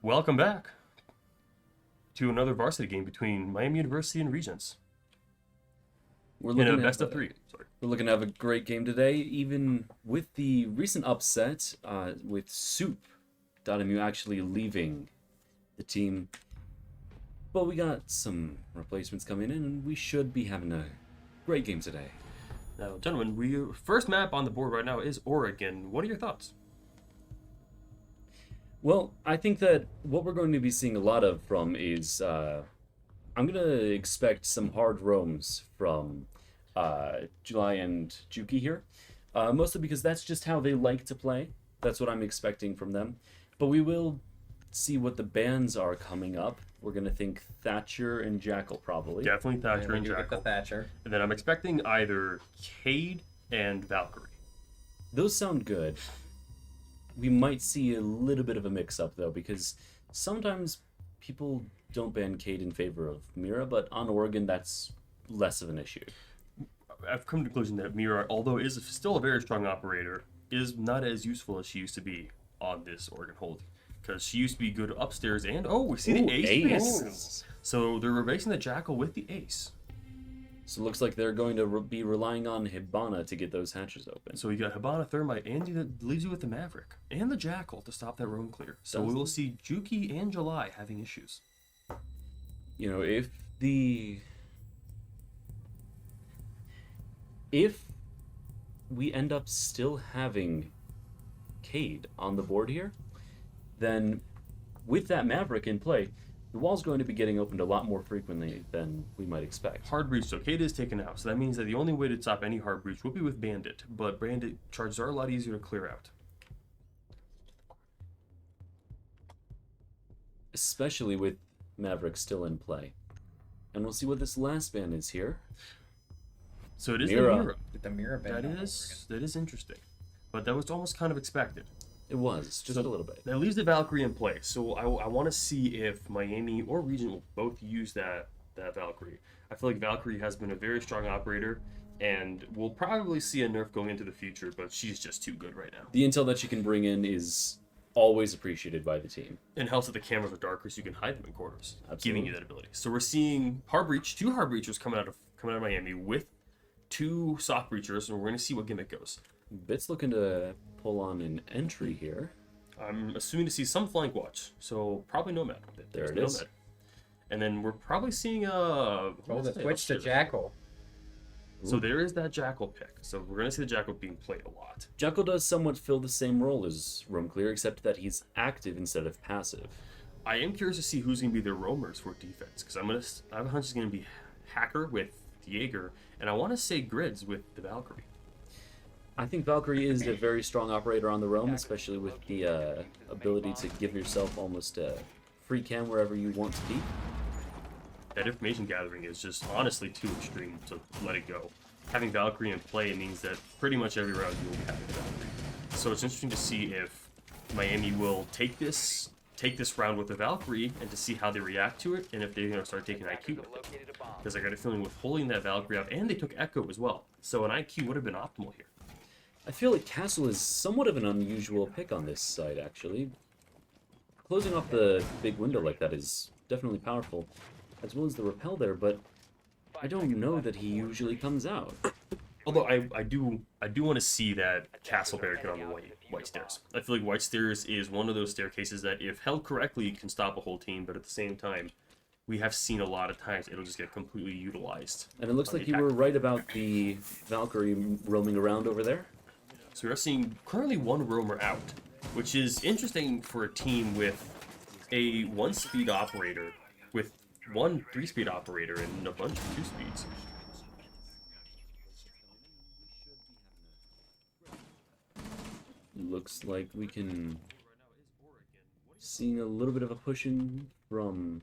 Welcome back to another varsity game between Miami University and Regents. We're In looking a to best have of three. Sorry. We're looking to have a great game today, even with the recent upset with Soup.mu actually leaving the team. But we got some replacements coming in, and we should be having a great game today. Now, gentlemen, first map on the board right now is Oregon. What are your thoughts? Well, I think that what we're going to be seeing a lot of from is I'm going to expect some hard roams from July and Juki here. Mostly because that's just how they like to play. That's what I'm expecting from them. But we will see what the bans are coming up. We're going to think Thatcher and Jackal probably. Definitely Thatcher We and do get Jackal. the Thatcher. And then I'm expecting either Cade and Valkyrie. Those sound good. We might see a little bit of a mix-up, though, because sometimes people don't ban Cade in favor of Mira, but on Oregon, that's less of an issue. I've come to the conclusion that Mira, although is still a very strong operator, is not as useful as she used to be on this Oregon hold. Because she used to be good upstairs, and we see the ace. Ace. So they're replacing the Jackal with the ace. So it looks like they're going to be relying on Hibana to get those hatches open. So you got Hibana, Thermite, and that leaves you with the Maverick and the Jackal to stop that roam clear. So we will see Juki and July having issues. You know, if we end up still having Cade on the board here, then with that Maverick in play, the wall's going to be getting opened a lot more frequently than we might expect. Hard breach, so Cade is taken out. So that means that the only way to stop any hard breach would be with Bandit. But Bandit charges are a lot easier to clear out. Especially with Maverick still in play. And we'll see what this last ban is here. So it is Mira. the Mira. With the mirror ban. That is interesting. But that was almost kind of expected. It was, just a little bit. That leaves the Valkyrie in play. So I want to see if Miami or Regent will both use that Valkyrie. I feel like Valkyrie has been a very strong operator, and we'll probably see a nerf going into the future, but she's just too good right now. The intel that she can bring in is always appreciated by the team. And helps that the cameras are darker so you can hide them in corners, Absolutely. giving you that ability. So we're seeing hard breach, two hard breachers coming out of Miami with two soft breachers, and we're going to see what gimmick goes. Bit's looking to pull on an entry here. I'm assuming to see some flank watch, so probably Nomad. There it Nomad. is. And then we're probably seeing Oh, the switch to Jackal. So there is that Jackal pick. So we're going to see the Jackal being played a lot. Jackal does somewhat fill the same role as Roam Clear, except that he's active instead of passive. I am curious to see who's going to be their roamers for defense, because I have a hunch it's going to be Hacker with Jaeger, and I want to say Grids with the Valkyrie. I think Valkyrie is a very strong operator on the roam, especially with the ability to give yourself almost a free cam wherever you want to be. That information gathering is just honestly too extreme to let it go. Having Valkyrie in play means that pretty much every round you will be having a Valkyrie. So it's interesting to see if Miami will take this round with the Valkyrie and to see how they react to it, and if they're going to start taking IQ with it. Because I got a feeling with pulling that Valkyrie out, and they took Echo as well. So an IQ would have been optimal here. I feel like Castle is somewhat of an unusual pick on this side, actually. Closing off the big window like that is definitely powerful, as well as the repel there, but I don't know that he usually comes out. Although I do want to see that castle barricade on the white stairs. I feel like white stairs is one of those staircases that, if held correctly, can stop a whole team. But at the same time, we have seen a lot of times it'll just get completely utilized. And it looks like you were right about the Valkyrie roaming around over there. So we're seeing currently one roamer out, which is interesting for a team with a 1-speed operator, with one 3-speed operator, and a bunch of 2 speeds. Looks like we can see a little bit of a pushing from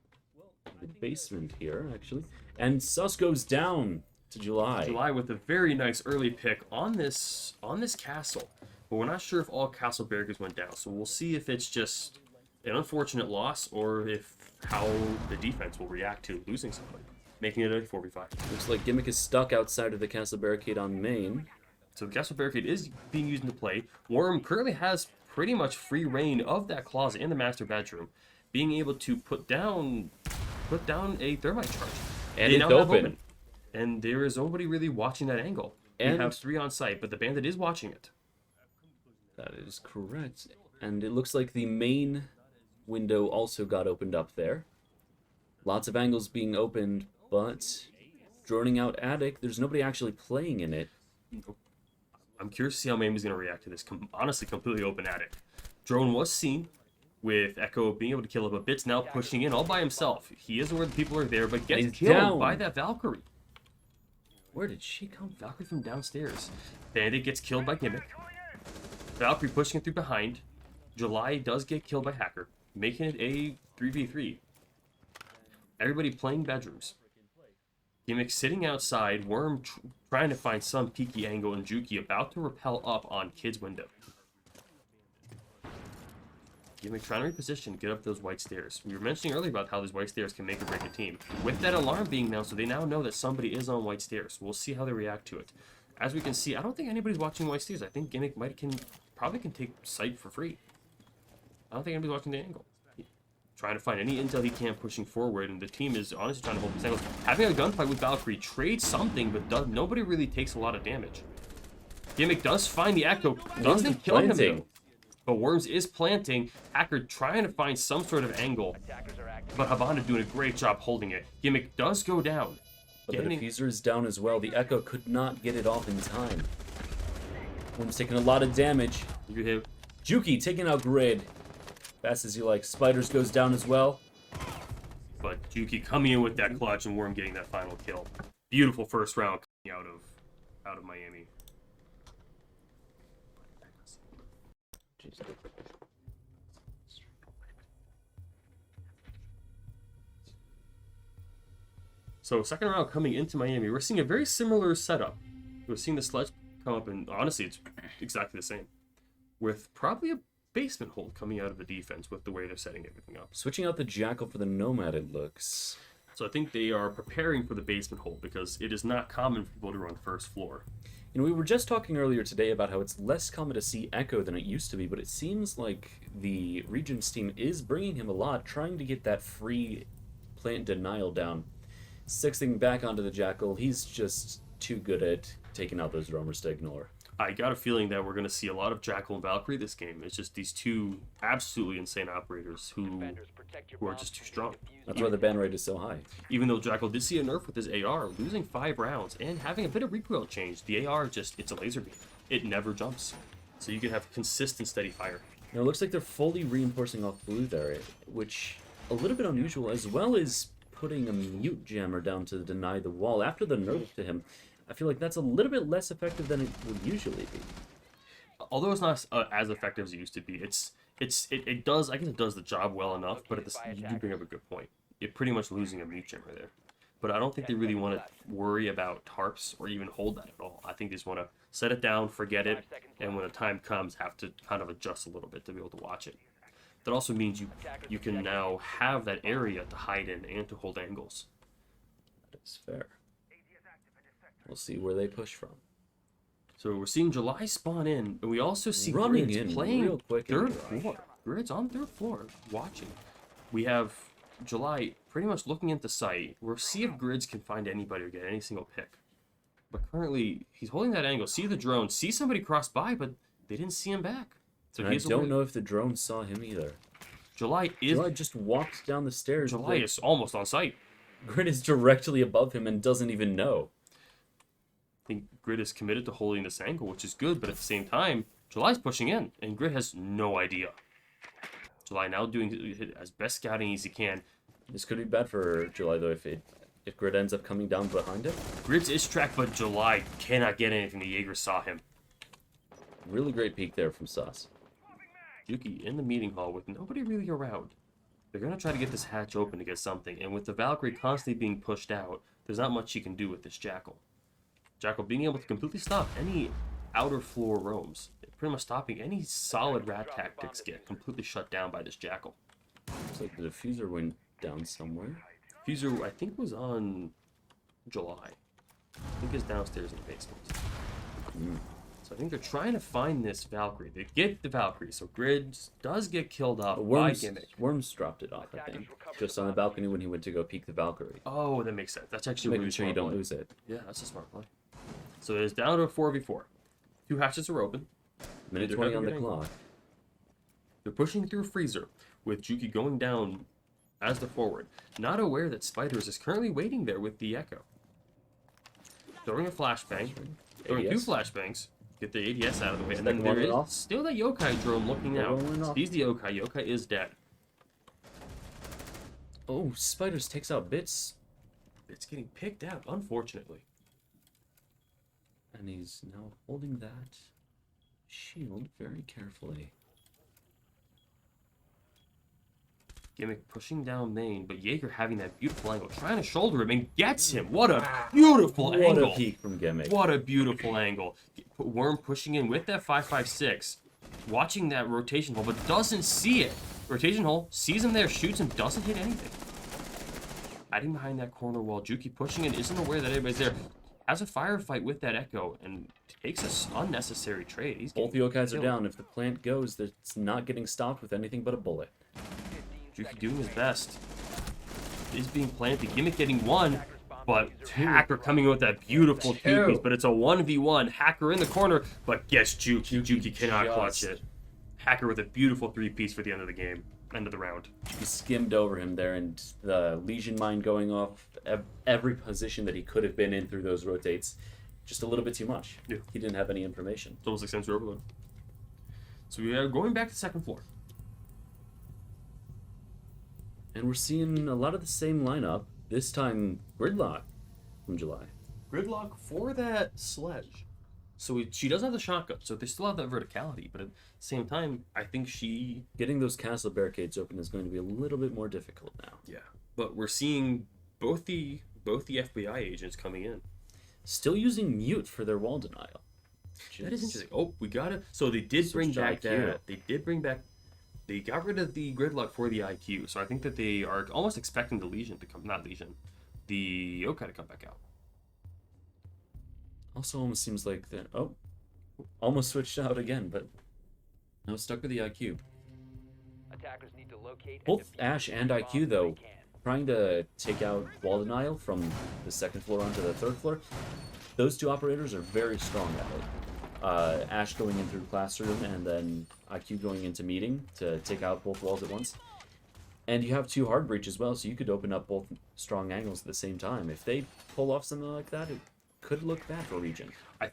the basement here, actually. And Sus goes down to July. July with a very nice early pick on this castle, but we're not sure if all castle barricades went down. So we'll see if it's just an unfortunate loss or if how the defense will react to losing somebody, making it a 4v5. Looks like Gimmick is stuck outside of the castle barricade on main. So the castle barricade is being used into play. Worm currently has pretty much free reign of that closet in the master bedroom. being able to put down a thermite charge. And They it's now have open. And there is nobody really watching that angle. And We have 3 on site, but the bandit is watching it. that is correct. And it looks like the main window also got opened up there. Lots of angles being opened, but droning out attic, there's nobody actually playing in it. I'm curious to see how Miami's going to react to this. Honestly, completely open attic. Drone was seen with Echo being able to kill him, but Bit's now pushing in all by himself. He is aware the people are there, but gets He's killed down. by that Valkyrie. Where did she come from? Valkyrie from downstairs. Bandit gets killed by Gimmick. Valkyrie pushing it through behind. July does get killed by Hacker, making it a 3v3. Everybody playing bedrooms. Gimmick sitting outside, Worm trying to find some peeky angle, and Juki about to rappel up on Kid's window. Gimmick trying to reposition, get up those white stairs. We were mentioning earlier about how those white stairs can make or break a team. With that alarm being announced, so they now know that somebody is on white stairs. We'll see how they react to it. As we can see, I don't think anybody's watching white stairs. I think Gimmick probably can take sight for free. I don't think anybody's watching the angle. Trying to find any intel he can, pushing forward, and the team is honestly trying to hold this angle. Having a gunfight with Valkyrie trades something, but nobody really takes a lot of damage. Gimmick does find the Echo, doesn't kill him though. But Worms is planting. Hacker trying to find some sort of angle, but Havana doing a great job holding it. Gimmick does go down. But the diffuser is down as well. The Echo could not get it off in time. Worm's taking a lot of damage. You hit. Juki taking out Grid. Fast as you like. Spiders goes down as well. But Juki coming in with that clutch and Worm getting that final kill. Beautiful first round coming out of Miami. So second round coming into Miami, we're seeing a very similar setup. We're seeing the sledge come up, and honestly, it's exactly the same. With probably a basement hold coming out of the defense with the way they're setting everything up. Switching out the Jackal for the Nomad, it looks. So I think they are preparing for the basement hold because it is not common for people to run first floor. You know, we were just talking earlier today about how it's less common to see Echo than it used to be, but it seems like the Regents team is bringing him a lot, trying to get that free plant denial down. Sixthing back onto the Jackal, he's just too good at taking out those roamers to ignore. I got a feeling that we're going to see a lot of Jackal and Valkyrie this game. It's just these two absolutely insane operators who are just too strong. That's why the ban rate is so high. Even though Jackal did see a nerf with his AR, losing 5 rounds and having a bit of recoil change, the AR it's a laser beam. It never jumps. So you can have consistent steady fire. Now it looks like they're fully reinforcing off blue there, which a little bit unusual, as well as putting a mute jammer down to deny the wall. After the nerf to him, I feel like that's a little bit less effective than it would usually be. Although it's not as effective as it used to be, it does, I guess it does the job well enough, but you do bring up a good point. You're pretty much losing a mute jammer there. But I don't think they really want to worry about tarps or even hold that at all. I think they just want to set it down, forget it, and when the time comes, have to kind of adjust a little bit to be able to watch it. That also means you can now have that area to hide in and to hold angles. That is fair. We'll see where they push from. So we're seeing July spawn in, and we also see running Grids in playing real quick. third floor. Grids on third floor watching. We have July pretty much looking at the site. We'll see if Grids can find anybody or get any single pick. But currently, he's holding that angle. See the drone. See somebody cross by, but they didn't see him back. So I don't know if the drone saw him either. July just walked down the stairs. July is almost on site. Grid is directly above him and doesn't even know. I think Grid is committed to holding this angle, which is good, but at the same time, July's pushing in, and Grid has no idea. July now doing as best scouting as he can. This could be bad for July, though, if Grid ends up coming down behind him. Grid's is tracked, but July cannot get anything. The Jaeger saw him. Really great peek there from Sauce. Juki in the meeting hall with nobody really around. They're going to try to get this hatch open to get something, and with the Valkyrie constantly being pushed out, there's not much she can do with this Jackal. Jackal being able to completely stop any outer floor roams, pretty much stopping any solid rat tactics get completely shut down by this Jackal. Looks like the diffuser went down somewhere. Diffuser, I think, was on July. I think it's downstairs in the basement. So I think they're trying to find this Valkyrie. They get the Valkyrie, so Grid does get killed off by Worms, Gimmick. Worms dropped it off, I think, just on the balcony when he went to go peek the Valkyrie. Oh, that makes sense. That's actually Making really sure you smart don't play. lose it. Yeah, that's a smart play. So it's down to a 4v4. 2 hatches are open. Minute They're 20 having on a the good angle. clock. They're pushing through Freezer, with Juki going down as the forward. Not aware that Spiders is currently waiting there with the Echo. Throwing a flashbang. Throwing 2 ADS. flashbangs. Get the ADS out of the way. And then Second there one is off. still that Yokai drone looking out. Rolling off. He's the Yokai. Yokai is dead. Oh, Spiders takes out Bits, It's getting picked out, unfortunately. and he's now holding that shield very carefully. Gimmick pushing down main, but Jaeger having that beautiful angle, trying to shoulder him and gets him. What a beautiful What angle! a peek from Gimmick. What a beautiful angle. Worm pushing in with that 5.56, watching that rotation hole, but doesn't see it. Rotation hole, sees him there, shoots him, doesn't hit anything. Hiding behind that corner wall, Juki pushing in, isn't aware that anybody's there. Has a firefight with that Echo and takes an unnecessary trade. He's Both the getting Yokais are killed. down. If the plant goes, it's not getting stopped with anything but a bullet. Juki doing his best. Is being planted. Gimmick getting 1, but Hacker coming in with that beautiful 2 piece. But it's a 1v1. Hacker in the corner, but gets Juki. Juki cannot clutch it. Hacker with a beautiful 3-piece for the end of the game. End of the round. He skimmed over him there, and the Legion Mine going off every position that he could have been in through those rotates. Just a little bit too much. Yeah. He didn't have any information. It's almost like sensor overload. So we are going back to second floor. And we're seeing a lot of the same lineup. This time, Gridlock from July. Gridlock for that sledge. So she does have the shotgun, so they still have that verticality, but at the same time, I think she... Getting those castle barricades open is going to be a little bit more difficult now. Yeah. But we're seeing both the FBI agents coming in. Still using mute for their wall denial. That is interesting. Oh, we got it. So they did bring Switched back to IQ. that. They did bring back... They got rid of the Gridlock for the IQ, so I think that they are almost expecting the Legion to come... Not Legion. The Yokai to come back out. Also almost seems like they're... Oh. Almost switched out again, but... No, stuck with the IQ. Attackers need to locate and Both defuse Ash and the IQ, bombs if though, they can. trying to take out wall denial from the second floor onto the third floor. Those 2 operators are very strong at it. Ash going in through classroom, and then IQ going into meeting to take out both walls at once. And you have 2 hard breach as well, so you could open up both strong angles at the same time. If they pull off something like that, it could look bad for Regent. I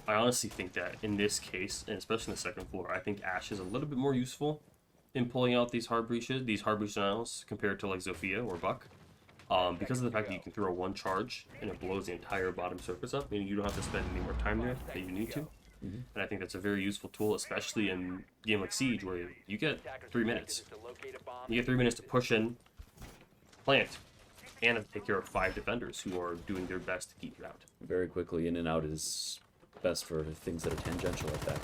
honestly think that in this case, and especially in the second floor, I think Ash is a little bit more useful in pulling out these hard breach denials compared to like Zofia or Buck. Because of the fact that you can throw 1 charge and it blows the entire bottom surface up, meaning you don't have to spend any more time there that you need to. And I think that's a very useful tool, especially in a game like Siege, where you get 3 minutes. You get 3 minutes to push in, plant, and have to take care of 5 defenders who are doing their best to keep you out. Very quickly, in and out is best for things that are tangential like that.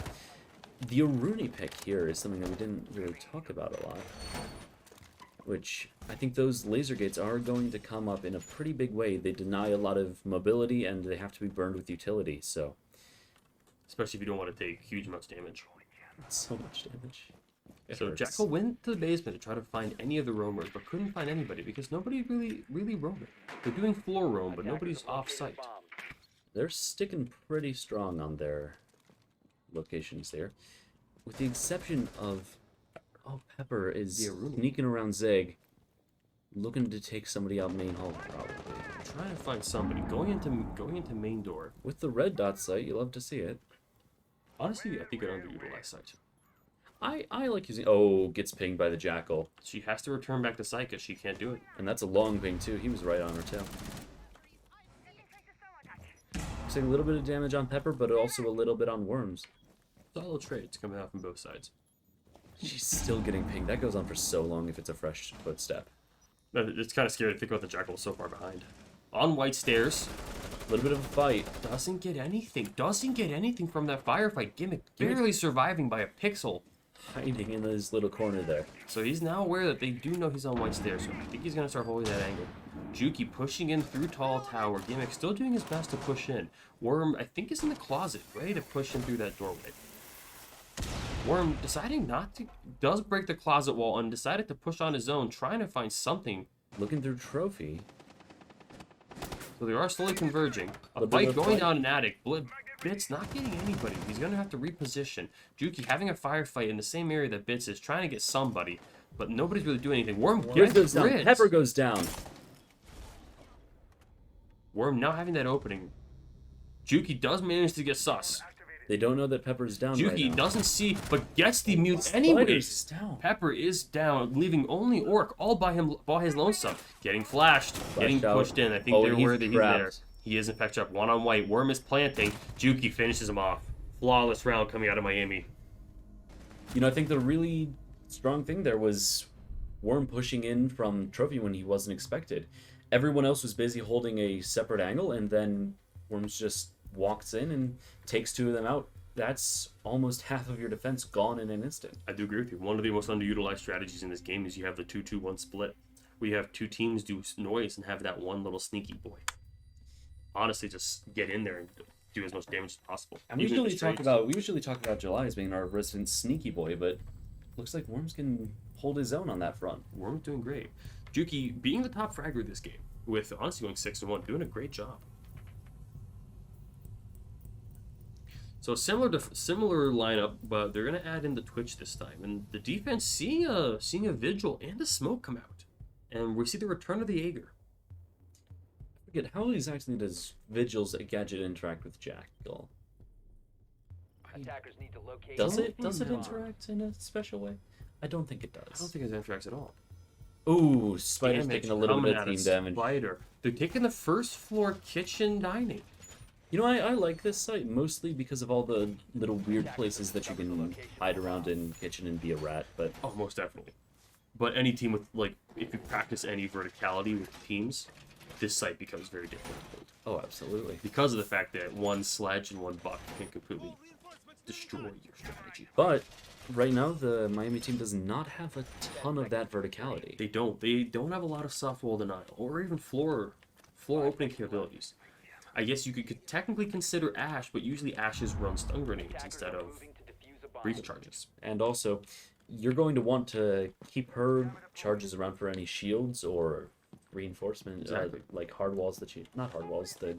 The Aruni pick here is something that we didn't really talk about a lot. Which, I think those laser gates are going to come up in a pretty big way. They deny a lot of mobility, and they have to be burned with utility, so... Especially if you don't want to take huge amounts of damage. So much damage. It So hurts. Jackal went to the basement to try to find any of the roamers, but couldn't find anybody because nobody really roaming. They're doing floor roam, but nobody's off-site. They're sticking pretty strong on their locations there. With the exception of... Oh, Pepper is Yeah, Aruni. sneaking around Zeg, looking to take somebody out main hall, probably. Trying to find somebody going into main door. With the red dot sight, you love to see it. Honestly, I think an underutilized site. I like using... Oh, gets pinged by the Jackal. She has to return back to site because she can't do it. And that's a long ping, too. He was right on her tail. Looks like a little bit of damage on Pepper, but also a little bit on Worms. Solid trades coming out from both sides. She's still getting pinged. That goes on for so long if it's a fresh footstep. It's kind of scary to think about the Jackal so far behind. On white stairs. A little bit of a fight. Doesn't get anything from that firefight. Gimmick barely surviving by a pixel. hiding in his little corner there. So he's now aware that they do know he's on white stairs, so I think he's going to start holding that angle. Juki pushing in through tall tower. Gimmick still doing his best to push in. Worm, I think, is in the closet, ready to push in through that doorway. Worm deciding not to, does break the closet wall and decided to push on his own, trying to find something. Looking through trophy. So they are slowly converging. A But they're fight going fight- down an attic. Bits not getting anybody. He's going to have to reposition. Juki having a firefight in the same area that Bits is, trying to get somebody, but nobody's really doing anything. Worm Here gets goes down. grids. Pepper goes down. Worm now having that opening. Juki does manage to get sus. They don't know that Pepper's down right Juki now. doesn't see, but gets the mute Spider's anyways. down. Pepper is down, leaving only Orc all by his lonesome. Getting flashed, getting out. pushed in. I think Oh, they're he's aware that he's there. trapped. He is in fact up. One on white. Worm is planting. Juki finishes him off. Flawless round coming out of Miami. You know, I think the really strong thing there was Worm pushing in from trophy when he wasn't expected. Everyone else was busy holding a separate angle, and then Worms just walks in and takes two of them out. That's almost half of your defense gone in an instant. I do agree with you. One of the most underutilized strategies in this game is you have the 2-2-1 split. We have two teams do noise and have that one little sneaky boy. Honestly, just get in there and do as much damage as possible. And we Even if usually it's talk about July as being our resident sneaky boy, but looks like Worms can hold his own on that front. Worm's doing great. Juki being the top fragger this game, with honestly going 6-1, doing a great job. So similar lineup, but they're gonna add in the Twitch this time, and the defense seeing a vigil and a smoke come out, and we see the return of the Jaeger. I forget, how exactly does Vigil's gadget interact with Jackal? Attackers need to locate. Does Don't it? Does it know. interact in a special way? I don't think it I does. don't think it interacts at all. Ooh, Spider's Damage taking a little coming bit of at team us. damage. Spider. They're taking the first floor kitchen dining. You know, I like this site mostly because of all the little weird places that you can hide around in kitchen and be a rat, but Oh, most definitely. But any team with, like, if you practice any verticality with teams, this site becomes very difficult. oh, absolutely. Because of the fact that one sledge and one buck can completely destroy your strategy. But right now, the Miami team does not have a ton of that verticality. They don't have a lot of soft wall denial or even floor opening capabilities. I guess you could technically consider Ash, but usually Ashes run stun grenades instead of breeze charges. And also, you're going to want to keep her charges around for any shields or reinforcement, Exactly. like hard walls that you... Not hard walls, the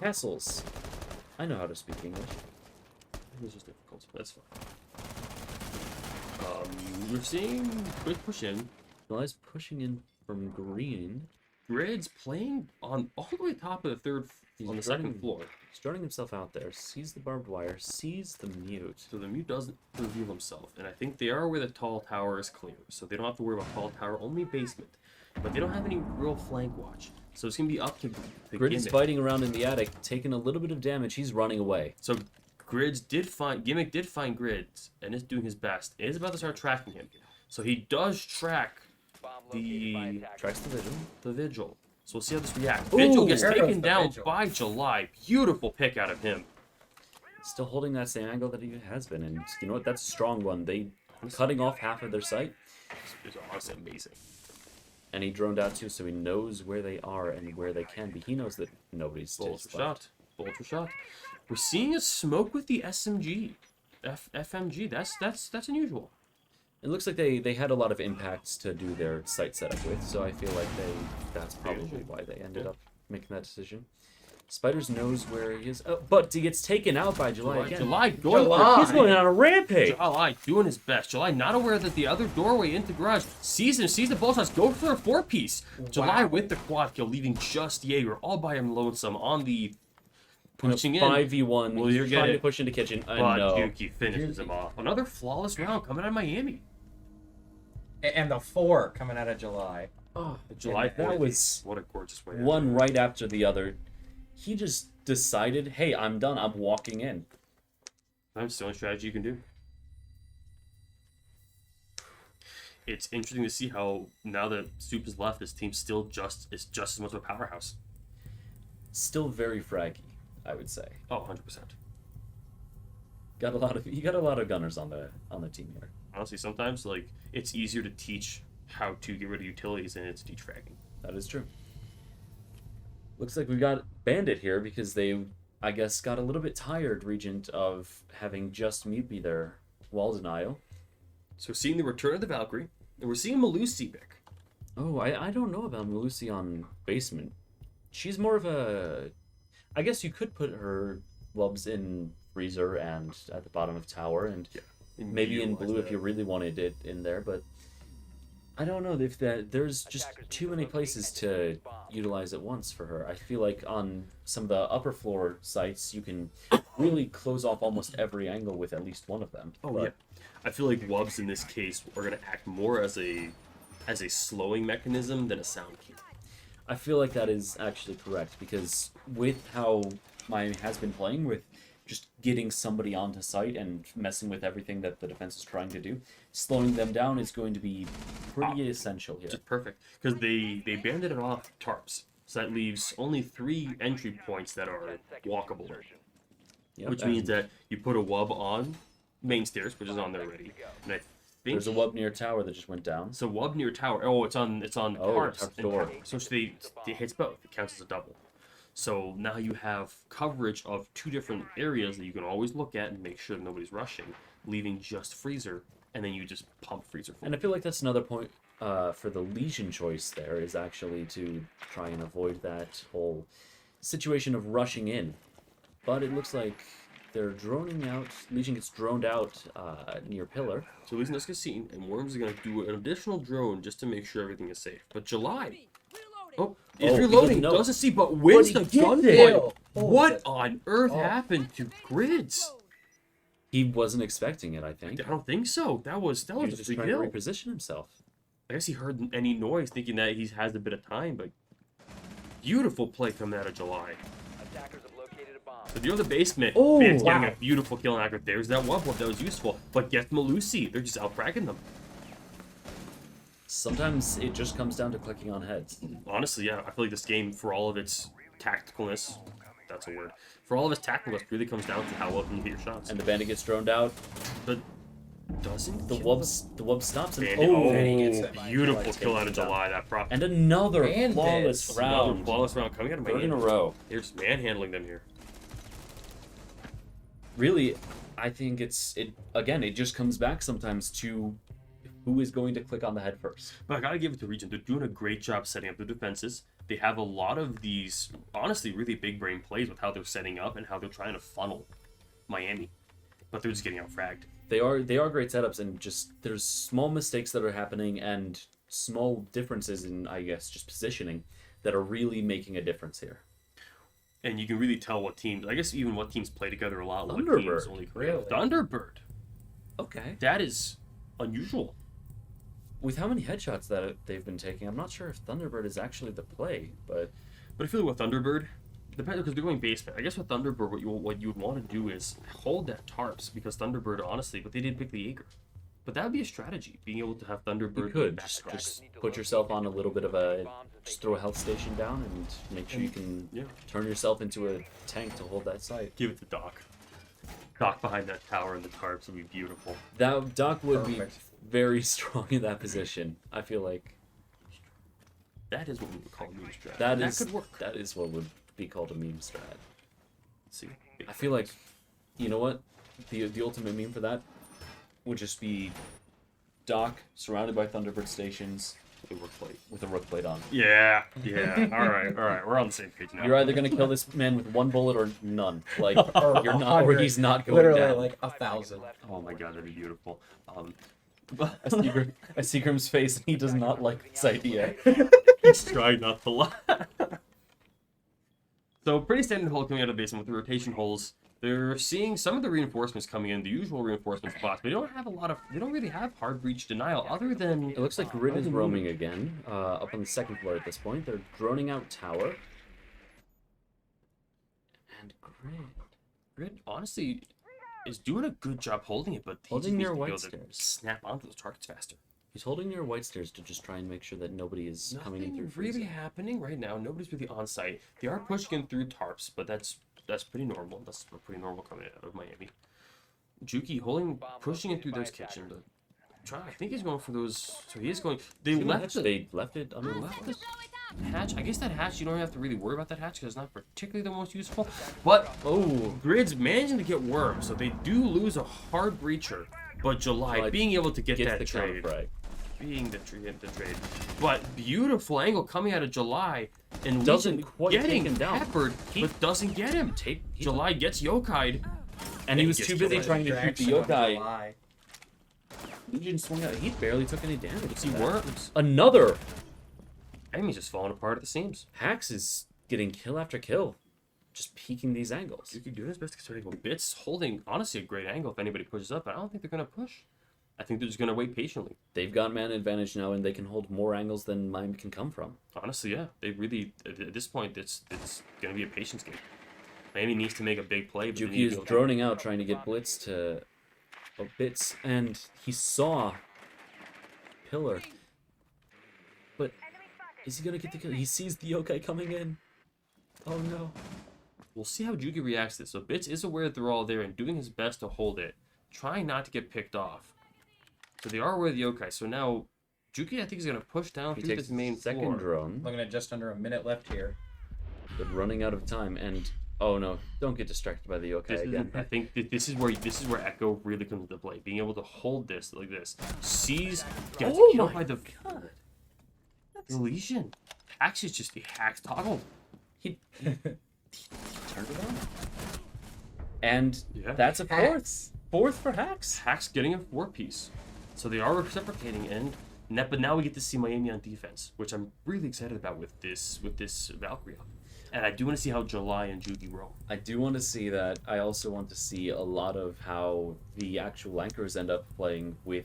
castles. I know how to speak English. It's just difficult. That's fine. We're seeing quick push in. July's pushing in from green. Grid's playing on all the way top of the third on the second running- floor. He's joining himself out there, sees the barbed wire, sees the mute. So the mute doesn't reveal himself, and I think they are where the tall tower is clear, so they don't have to worry about tall tower, only basement. But they don't have any real flank watch, so it's gonna be up to Grid is Gimmick. fighting around in the attic, taking a little bit of damage. He's running away. So Gimmick did find Grids, and is doing his best. It is about to start tracking him, so he does track Bomb located by the attackers. Tracks the vigil. Vigil. So we'll see how this reacts. Ooh, Vigil gets there goes taken the down Vigil. by July. Beautiful pick out of him. Still holding that same angle that he has been, and you know what? That's a strong one. They cutting off half of their sight, It's honestly amazing. and he droned out too, so he knows where they are and where they can be. He knows that nobody's Bolts just for left. shot. Bolts for shot. We're seeing a smoke with the SMG. FMG. That's unusual. It looks like they had a lot of impacts to do their site setup with, so I feel like that's probably why they ended up making that decision. Spiders knows where he is, but he gets taken out by July again. July going He's going on a rampage. July doing his best. July not aware that the other doorway into garage sees him, sees the bolt shots, go for a 4-piece. July with the quad kill, leaving just Jaeger all by him lonesome on the pushing in. 5v1. Well, you're He's trying to getting- push into kitchen. But No. Yuki finishes him off. Another flawless round coming out of Miami. And the 4 coming out of July. Oh, July and that 4th. was What a gorgeous way. one right after the other. He just decided, hey, I'm done. I'm walking in. That's the only strategy you can do. It's interesting to see how now that Soup is left, this team still is just as much of a powerhouse. Still very fraggy, I would say. Oh, 100%. got a lot of gunners on the team here. Honestly, sometimes like it's easier to teach how to get rid of utilities than it's defragging. That is true. Looks like we've got Bandit here because they, I guess, got a little bit tired, Regent, of having just Mute their wall denial. So we're seeing the return of the Valkyrie, and we're seeing Malusi back. Oh, I don't know about Malusi on basement. She's more of a... I guess you could put her wubs in freezer and at the bottom of tower, and maybe in blue if you really wanted it in there, but I don't know if there's just too many places to utilize at once for her. I feel like on some of the upper floor sites, you can really close off almost every angle with at least one of them. Yeah. I feel like wubs in this case are going to act more as a slowing mechanism than a sound cue. I feel like that is actually correct, because with how Miami has been playing with just getting somebody onto site and messing with everything that the defense is trying to do, slowing them down is going to be pretty essential here. Just perfect, because they banded it off tarps, so that leaves only 3 entry points that are walkable, Yep, which means that you put a wub on main stairs, which is on there already, and I think there's a wub near tower that just went down. so wub near tower. Oh, it's on tarps. tarp and door. tower. So it hits both. It counts as a double. So now you have coverage of 2 different areas that you can always look at and make sure that nobody's rushing, leaving just freezer, and then you just pump freezer full. And I feel like that's another point for the Legion choice there, is actually to try and avoid that whole situation of rushing in. But it looks like they're droning out. Legion gets droned out near pillar. So Legion just gets seen, and Worms is going to do an additional drone just to make sure everything is safe. But July, is he reloading, doesn't know. doesn't see, but wins the But he gets gunfight. it. What on earth happened to Grids? He wasn't expecting it, I think. I don't think so. That was He was a just big trying to kill. reposition himself. I guess he heard any noise, thinking that he has a bit of time. But beautiful play coming out of July. Attackers have located a bomb. So the other basement, Oh, Band's getting wow. a beautiful kill on Aggro. There's that one that was useful. But get Malusi. They're just out-fragging them. Sometimes it just comes down to clicking on heads. Honestly, yeah, I feel like this game, for all of its tacticalness, that's a word, for all of its tacticalness, really comes down to how well can you hit your shots. And the bandit gets droned out. But doesn't The kill wub stops and Bandit. Oh, and he gets it. beautiful kill out of July. That prop. and another Bandits. flawless Another round. flawless round coming out of Third in a Miami. row. They're just manhandling them here. Really, I think it just comes back sometimes to who is going to click on the head first. But I gotta give it to Regent. They're doing a great job setting up their defenses. They have a lot of these, honestly, really big brain plays with how they're setting up and how they're trying to funnel Miami. But they're just getting out fragged. They are great setups, and just there's small mistakes that are happening and small differences in, I guess, just positioning that are really making a difference here. And you can really tell what teams, I guess even what teams play together a lot. What Thunderbird. teams only Really? Thunderbird. Okay. That is unusual. With how many headshots that they've been taking, I'm not sure if Thunderbird is actually the play, but But I feel like with Thunderbird, depends because they're going basement. I guess with Thunderbird, what you would want to do is hold that tarps because Thunderbird, honestly, but they did pick the Jaeger. But that would be a strategy, being able to have Thunderbird. you could back just, track. just put yourself on a little bit of a, just throw a health station down and make sure you can Yeah. turn yourself into a tank to hold that site. Give it to Doc. Doc behind that tower and the tarps would be beautiful. That Doc would Perfect. be very strong in that position. I feel like That is what we would call a meme strat. that is could work. that is what would be called a meme strat. Let's see. I feel like, you know what, the ultimate meme for that would just be Doc surrounded by Thunderbird stations It worked like. with a rook blade on. Yeah. All right. We're on the same page now. You're either gonna kill this man with one bullet or none. Like Or you're not, or 100. he's not going Literally down. like 1,000. Oh my god, that'd be beautiful. I see Grim's face, and he does not like this idea. He's trying not to laugh. So pretty standard hole coming out of the basement with the rotation holes. They're seeing some of the reinforcements coming in, the usual reinforcement spots, but they don't really have hard breach denial other than. It looks like Grid is roaming again, up on the second floor at this point. They're droning out tower. And Grid honestly is doing a good job holding it, but he Holding just needs near to be white able to stairs. snap onto those targets faster. he's holding near white stairs to just try and make sure that nobody is coming in Nothing through really freezing. happening right now. Nobody's really on site. They are pushing in through tarps, but that's pretty normal. That's pretty normal coming out of Miami. Juki holding, pushing it through those kitchen. But I think he's going for those. So he is going. They See the left hatch? it. They left it under They the left the hatch. I guess that hatch, you don't have to really worry about that hatch because it's not particularly the most useful. But Grid's managing to get worms, so they do lose a hard breacher. But July being able to get gets that the trade. counter-frag. Being the trade. But beautiful angle coming out of July and Doesn't Legion quite getting take him down. peppered, but doesn't get him. July gets yokai'd. And he was gets too busy July. trying to shoot the Distraction on yokai. July. Legion swung out. He barely took any damage. See worms. Another. Enemy's just falling apart at the seams. Hax is getting kill after kill. Just peeking these angles. You can do his best to considering Bits holding honestly a great angle if anybody pushes up, but I don't think they're gonna push. I think they're just gonna wait patiently. They've got man advantage now, and they can hold more angles than mine can come from. Honestly, yeah. They really at this point it's gonna be a patience game. Miami needs to make a big play, but they Juki need is to go- droning out trying to get Blitz to Bits, and he saw Pillar. But is he gonna get the kill? He sees the yokai coming in. Oh no. We'll see how Juki reacts to this. So Bits is aware that they're all there and doing his best to hold it, trying not to get picked off. So they are aware of the yokai. So now Juki, I think, is gonna push down He through takes this main second floor. drone, Looking at just under a minute left here. but running out of time. And oh no, don't get distracted by the yokai This is, again. I think this is where Echo really comes into play. Being able to hold this like this, sees, gets Oh killed my by the Legion. Actually, it's just the hacks toggle. He turned it on. And Yeah. that's a fourth. Fourth for Hax. Hacks getting a 4-piece, so they are reciprocating. And but now we get to see Miami on defense, which I'm really excited about with this Valkyrie up. And I do want to see how July and Juki roll. I do want to see that. I also want to see a lot of how the actual anchors end up playing with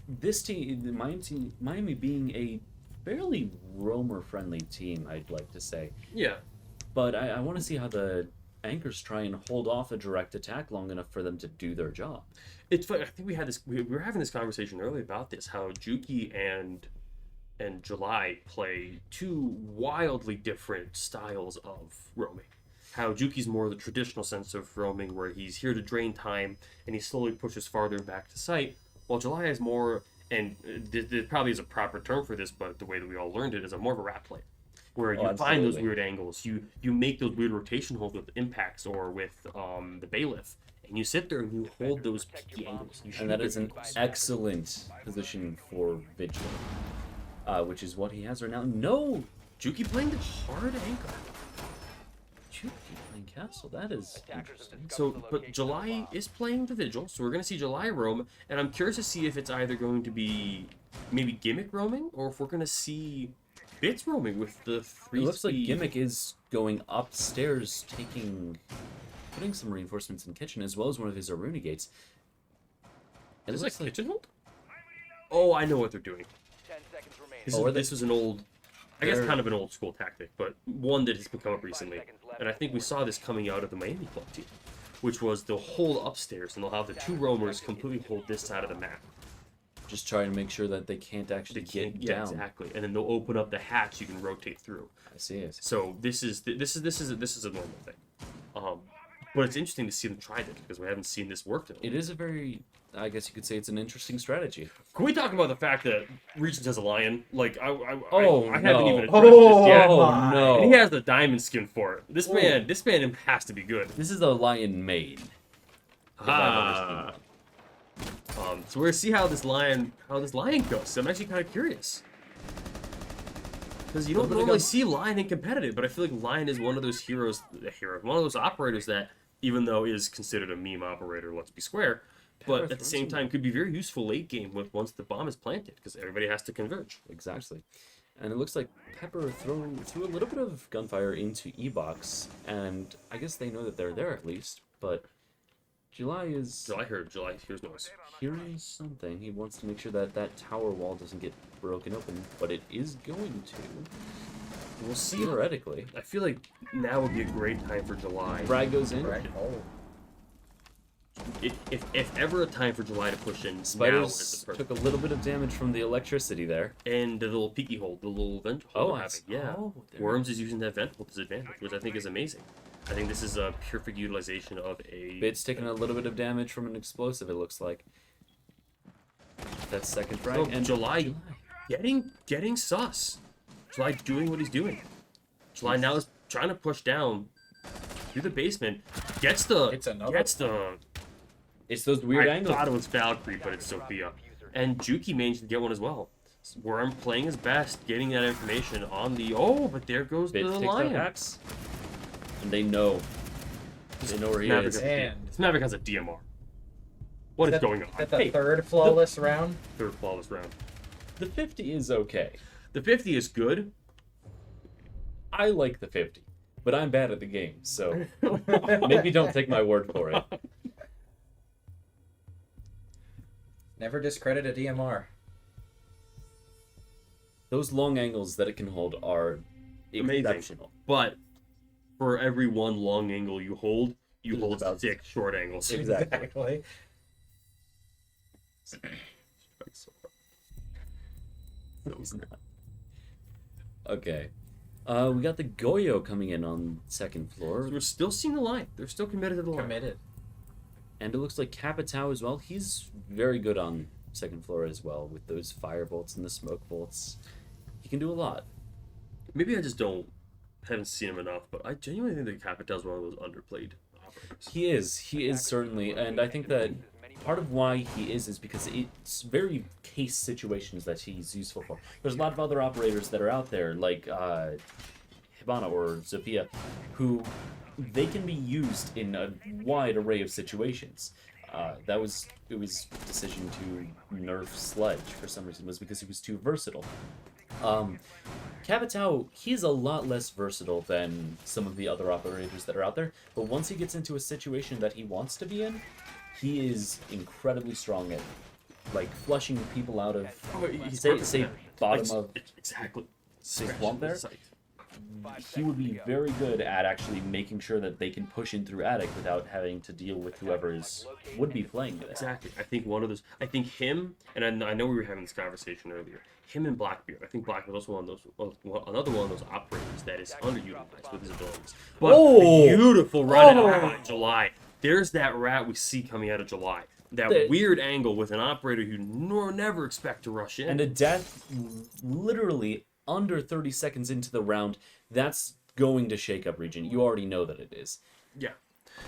this team, the Miami being a fairly roamer-friendly team, I'd like to say. Yeah. But I want to see how the anchors try and hold off a direct attack long enough for them to do their job. It's funny. I think we were having this conversation earlier about this, how Juki and July play two wildly different styles of roaming. How Juki's more the traditional sense of roaming, where he's here to drain time and he slowly pushes farther back to sight, while July is more, and there probably is a proper term for this, but the way that we all learned it is a more of a rat play, where you find those absolutely. weird angles, you make those weird rotation holds with impacts or with the bailiff, and you sit there and you hold those key angles. You And that shoot is an excellent position for Vigil, which is what he has right now. No! Juki playing the hard anchor. Juki playing Castle. That is interesting. So, but July is playing the Vigil, so we're going to see July roam, and I'm curious to see if it's either going to be maybe Gimmick roaming, or if we're going to see Bits roaming with the 3 It looks like speed. Gimmick is going upstairs, putting some reinforcements in kitchen, as well as one of his Aruna gates. It Is looks that like kitchen hold? Oh, I know what they're doing. 10 seconds remaining. This was an old, I guess They're- kind of an old school tactic, but one that has become up recently. And I think we saw this coming out of the Miami Club team, which was they'll hold upstairs and they'll have the two roamers completely hold this side of the map. just trying to make sure that they can't actually get Yeah, down. exactly. And then they'll open up the hatch you can rotate through. I see it. So this is a normal thing. But it's interesting to see them try this because we haven't seen this work. It is a very, I guess you could say it's an interesting strategy. Can we talk about the fact that Regents has a lion? Like I haven't no. even addressed Oh, this yet. no. And he has the diamond skin for it. This man has to be good. This is a lion maid. Ah. So we're gonna see how this lion goes. I'm actually kind of curious. Because you don't Little bit of normally gun. see Lion in competitive, but I feel like Lion is one of those one of those operators that, even though is considered a meme operator, let's be square, but at the throws same him. time could be very useful late game once the bomb is planted, because everybody has to converge. Exactly. And it looks like Pepper threw a little bit of gunfire into E-Box, and I guess they know that they're there at least, but July hears noise. hearing something. He wants to make sure that that tower wall doesn't get broken open, but it is going to. We'll see. Theoretically. I feel like now would be a great time for July. Frag goes in. Right. Oh. If ever a time for July to push in, now is Spiders the perfect. took a little bit of damage from the electricity there. And the little peaky hole, the little vent hole. Oh, they're I having. see. Yeah. Oh, there. Worms is using that vent hole to his advantage, which I think is amazing. I think this is a perfect utilization of a... Bit's taking a little bit of damage from an explosive, it looks like. That's second frag. Oh, and July getting sus. July doing what he's doing. July now is trying to push down through the basement. It's another. It's those weird I angles. thought it was Valkyrie, but it's Sophia. And Juki managed to get one as well. Worm playing his best, getting that information on the... Oh, but there goes Bit the takes out lion. Hacks. And they know. They know where he Maverick is. And- Maverick has a DMR. What is going on? At the Hey, third flawless round. third flawless round. The 50 is okay. The 50 is good. I like the 50, but I'm bad at the game, so maybe don't take my word for it. Never discredit a DMR. Those long angles that it can hold are Amazing. exceptional. But for every one long angle you hold There's hold about 6 short angles. Exactly. He's not. Okay. We got the Goyo coming in on second floor. So we're still seeing the line. They're still committed to the line. Committed. And it looks like Capitao as well. He's very good on second floor as well with those fire bolts and the smoke bolts. He can do a lot. Maybe I just haven't seen him enough, but I genuinely think that Capita's one of those underplayed operators. He is certainly, and I think that part of why he is because it's very case situations that he's useful for. There's a lot of other operators that are out there, like Hibana or Zofia, who they can be used in a wide array of situations. It was decision to nerf Sledge for some reason was because he was too versatile. Capitao, he's a lot less versatile than some of the other operators that are out there, but once he gets into a situation that he wants to be in, he is incredibly strong at, like, flushing people out of, say bottom of Exactly. swamp there. He would be very good at actually making sure that they can push in through attic without having to deal with whoever would be playing it. Exactly. I think one of those. I think him, and I know we were having this conversation earlier. Him and Blackbeard. I think Blackbeard is also another one of those operators that is underutilized with his abilities. But beautiful run out by July. There's that rat we see coming out of July. That weird angle with an operator you never expect to rush in. And a death literally under 30 seconds into the round, that's going to shake up Region. You already know that it is. Yeah.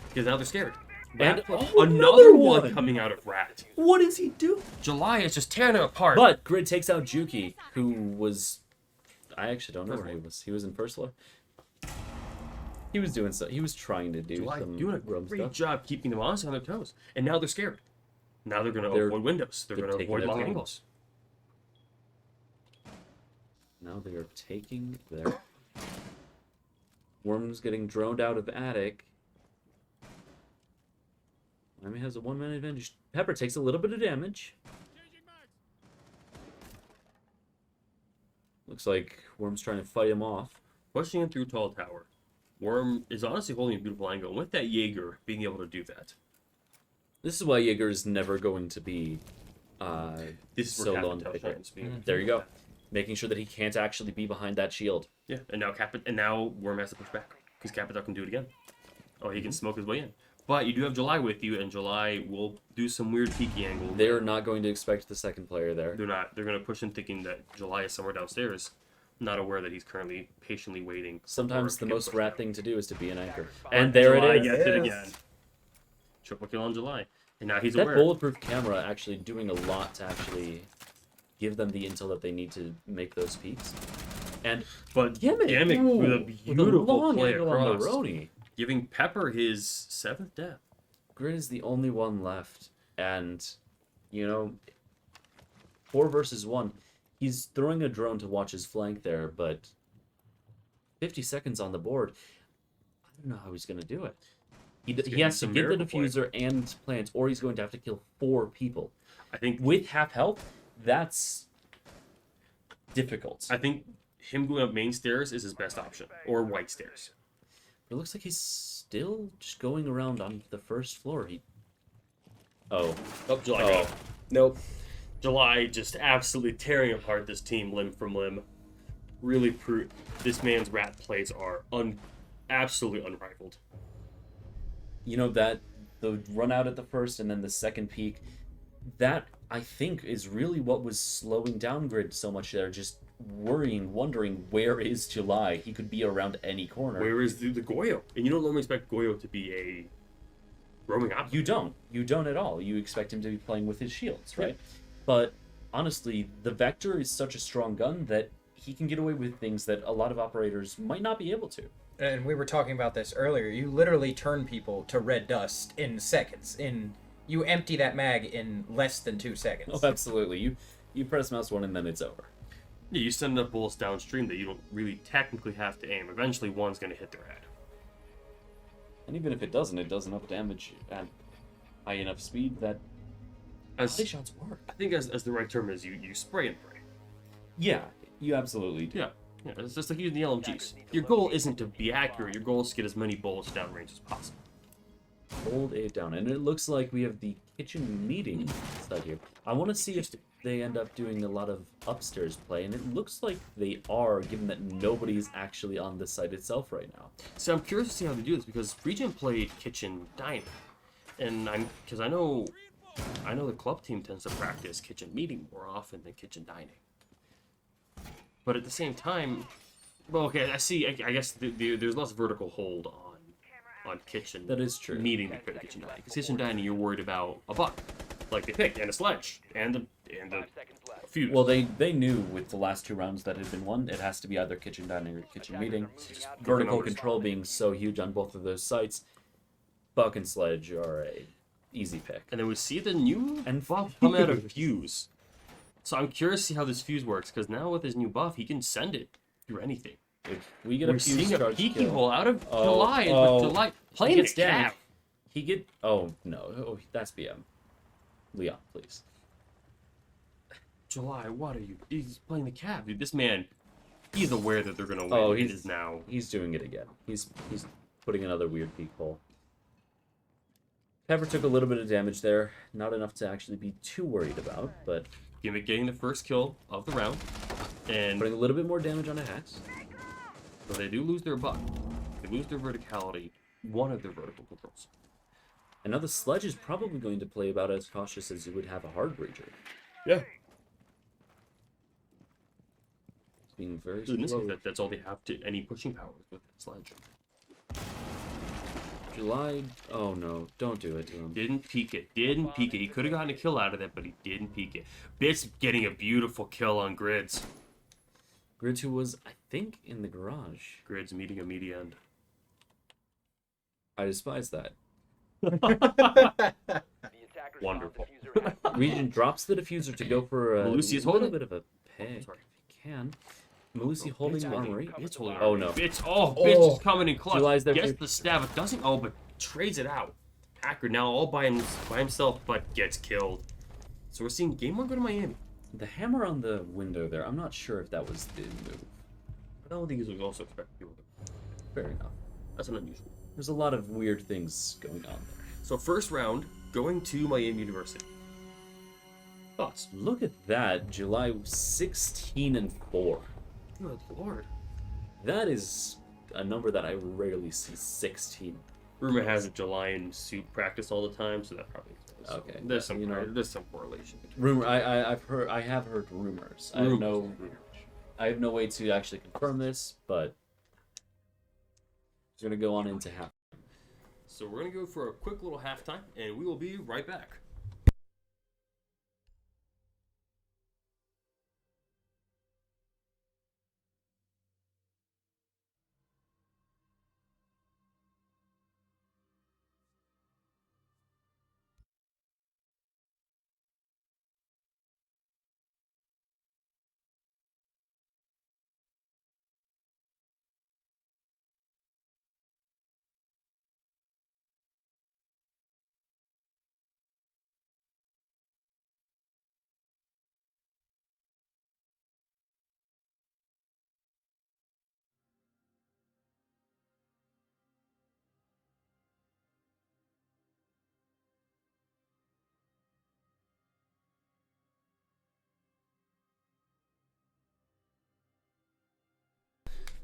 Because now they're scared. And another one coming out of Rat. What does he do? July is just tearing it apart. But Grid takes out Juki, who was... I actually don't know where he was. He was in first floor. He was doing so. He was trying to do July some doing a roam great stuff. job keeping them honest on their toes. And now they're scared. Now they're going to avoid windows. They're going to taking avoid their long time. angles. Now they are taking their... Worm's getting droned out of attic. Miami has a 1-man advantage. Pepper takes a little bit of damage. Looks like Worm's trying to fight him off. Pushing in through tall tower. Worm is honestly holding a beautiful angle. And with that Jaeger being able to do that. This is why Jaeger is never going to be This is so where low on the Capitao pick rate. shines being- There you go. Making sure that he can't actually be behind that shield. Yeah, and now Worm has to push back. Because Capitao can do it again. Oh, he can smoke his way in. But you do have July with you, and July will do some weird peeky angle. They're not going to expect the second player there. They're not. They're going to push in thinking that July is somewhere downstairs, not aware that he's currently patiently waiting. Sometimes for the him most to push rat down. thing to do is to be an anchor. And there July it is. gets it again. Triple kill on July. And now he's That aware. bulletproof camera actually doing a lot to actually give them the intel that they need to make those peaks. And But Gimmick, with a with a beautiful long play angle on the across, Roni. giving Pepper his 7th death. Grid is the only one left. And, you know, 4 versus 1. He's throwing a drone to watch his flank there, but 50 seconds on the board. I don't know how he's going to do it. He has to some get the miracle play. diffuser and plant, or he's going to have to kill 4 people. I think With half health, that's difficult. I think him going up main stairs is his best option, or white stairs. It looks like he's still just going around on the first floor. Oh, July. Oh. Nope. July just absolutely tearing apart this team limb from limb. Really this man's rat plays are absolutely unrivaled. You know, that the run out at the first and then the second peak, that I think is really what was slowing down Grid so much there, just worrying, wondering where is July. He could be around any corner. Where is the Goyo? And you don't normally expect Goyo to be a roaming option. You don't at all. You expect him to be playing with his shields, right? But honestly, the Vector is such a strong gun that he can get away with things that a lot of operators might not be able to. And we were talking about this earlier. You literally turn people to red dust in seconds. You empty that mag in less than 2 seconds. Oh, absolutely. You press mouse 1 and then it's over. Yeah, you send up bullets downstream that you don't really technically have to aim. Eventually, one's going to hit their head. And even if it does enough damage at high enough speed that As body shots work. I think as the right term is, you spray and pray. Yeah, you absolutely do. Yeah, it's just like using the LMGs. Your goal isn't to be accurate. Your goal is to get as many bullets downrange as possible. Hold it down. And it looks like we have the kitchen meeting side here. I want to see if they end up doing a lot of upstairs play, and it looks like they are, given that nobody's actually on the site itself right now. So I'm curious to see how they do this because Regent played kitchen dining, and I know the club team tends to practice kitchen meeting more often than kitchen dining. But at the same time, well, okay, I see. I guess there's less vertical hold on kitchen. That is true. Meeting compared to kitchen dining. Because kitchen dining, you're worried about a buck, like they picked, and a sledge, and the fuse. Well, they knew with the last 2 rounds that had been won, it has to be either kitchen dining or kitchen meeting. Vertical numbers. control being so huge on both of those sites, buck and sledge are a easy pick. And then we see the new And buff come out of fuse. So I'm curious to see how this fuse works because now with his new buff, he can send it through anything. If we get We're a few seeing a charge peeking kill, hole out of Oh, July, oh. but July he playing gets the damaged. cap. Oh no, that's BM. Leon, please. July, what are you? He's playing the cap, dude. This man, he's aware that they're gonna win. Oh, It he's- is now. He's doing it again. He's putting another weird peek hole. Pepper took a little bit of damage there, not enough to actually be too worried about, but Gimmick getting the first kill of the round, and putting a little bit more damage on a hex. so they do lose their buck. They lose their verticality. One of their vertical controls. And now the sledge is probably going to play about as cautious as you would have a hard breacher. Yeah. It's being very So in this slow. case, that's all they have to any pushing powers with that sledge. July. Oh no! Don't do it to him. Didn't peek it. Didn't peek it. He could have gotten a kill out of that, but he didn't peek it. Bits getting a beautiful kill on Grids. Grid, who was, I think, in the garage. Grids meeting a meaty end. I despise that. The attackers Wonderful. found the diffuser at Regent drops the diffuser to go for a Malusi is little holding bit of a peg. Sorry. If he can. Malusi holding the armory. Bits holding Oh no. Bits. Oh, Bits is coming in clutch. July's there Gets for- the stab. It doesn't. Oh, but trades it out. Packer now all by himself, but gets killed. So we're seeing game 1 go to Miami. The hammer on the window there, I'm not sure if that was the move. I don't think he was also expecting people to. Fair enough. That's an unusual. There's a lot of weird things going on there. So first round, going to Miami University. Thoughts? Look at that. July 16-4. Good lord. That is a number that I rarely see 16. Rumor has it July and suit practice all the time, so that probably explains. Okay, There's some you some correlation between. Rumor. I have heard rumors. I have no way to actually confirm this, but it's gonna go on into half. So we're gonna go for a quick little halftime, and we will be right back.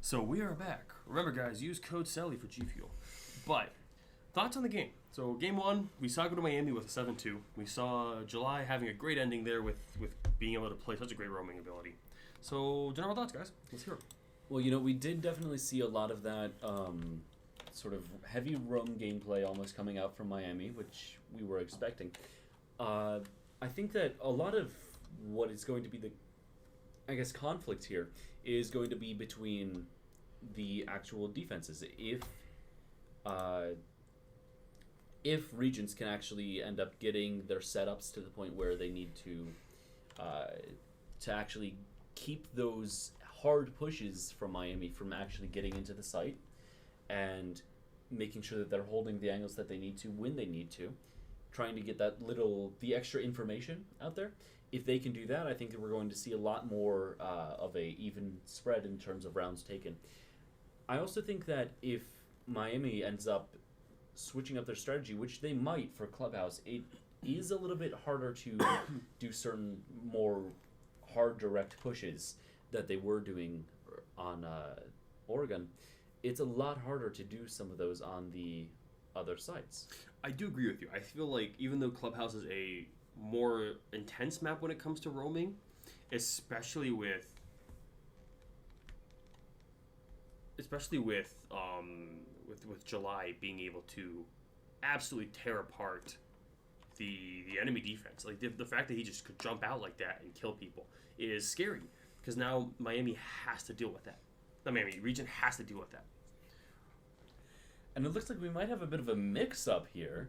So we are back Remember, guys, use code SELLY for G Fuel. But thoughts on the game? So game 1, we saw go to Miami with a 7-2. We saw July having a great ending there with being able to play such a great roaming ability. So general thoughts, guys. Let's hear 'em. Well, we did definitely see a lot of that sort of heavy roam gameplay almost coming out from Miami, which we were expecting. I think that a lot of what is going to be the, I guess, conflict here is going to be between the actual defenses. If Regents can actually end up getting their setups to the point where they need to actually keep those hard pushes from Miami from actually getting into the site and making sure that they're holding the angles that they need to when they need to, trying to get the extra information out there. If they can do that, I think that we're going to see a lot more of a even spread in terms of rounds taken. I also think that if Miami ends up switching up their strategy, which they might for Clubhouse, it is a little bit harder to do certain more hard direct pushes that they were doing on Oregon. It's a lot harder to do some of those on the other sites. I do agree with you. I feel like even though Clubhouse is a more intense map when it comes to roaming, especially with July being able to absolutely tear apart the enemy defense. Like the fact that he just could jump out like that and kill people is scary, because now Miami has to deal with that. The Miami region has to deal with that. And it looks like we might have a bit of a mix-up here,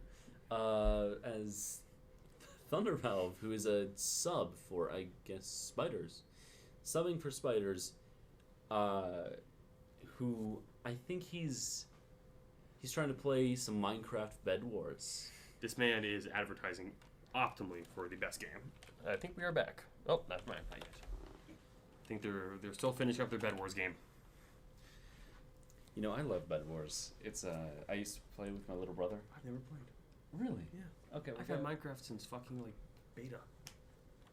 as Thundervalve, who is a sub for, I guess, Spiders, subbing for Spiders, who I think he's trying to play some Minecraft Bed Wars. This man is advertising optimally for the best game. I think we are back. Oh, that's mine. Not yet. I think they're still finishing up their Bed Wars game. I love Bed Wars. It's I used to play with my little brother. I've never played. Really? Yeah. Okay. I've had Minecraft since fucking beta.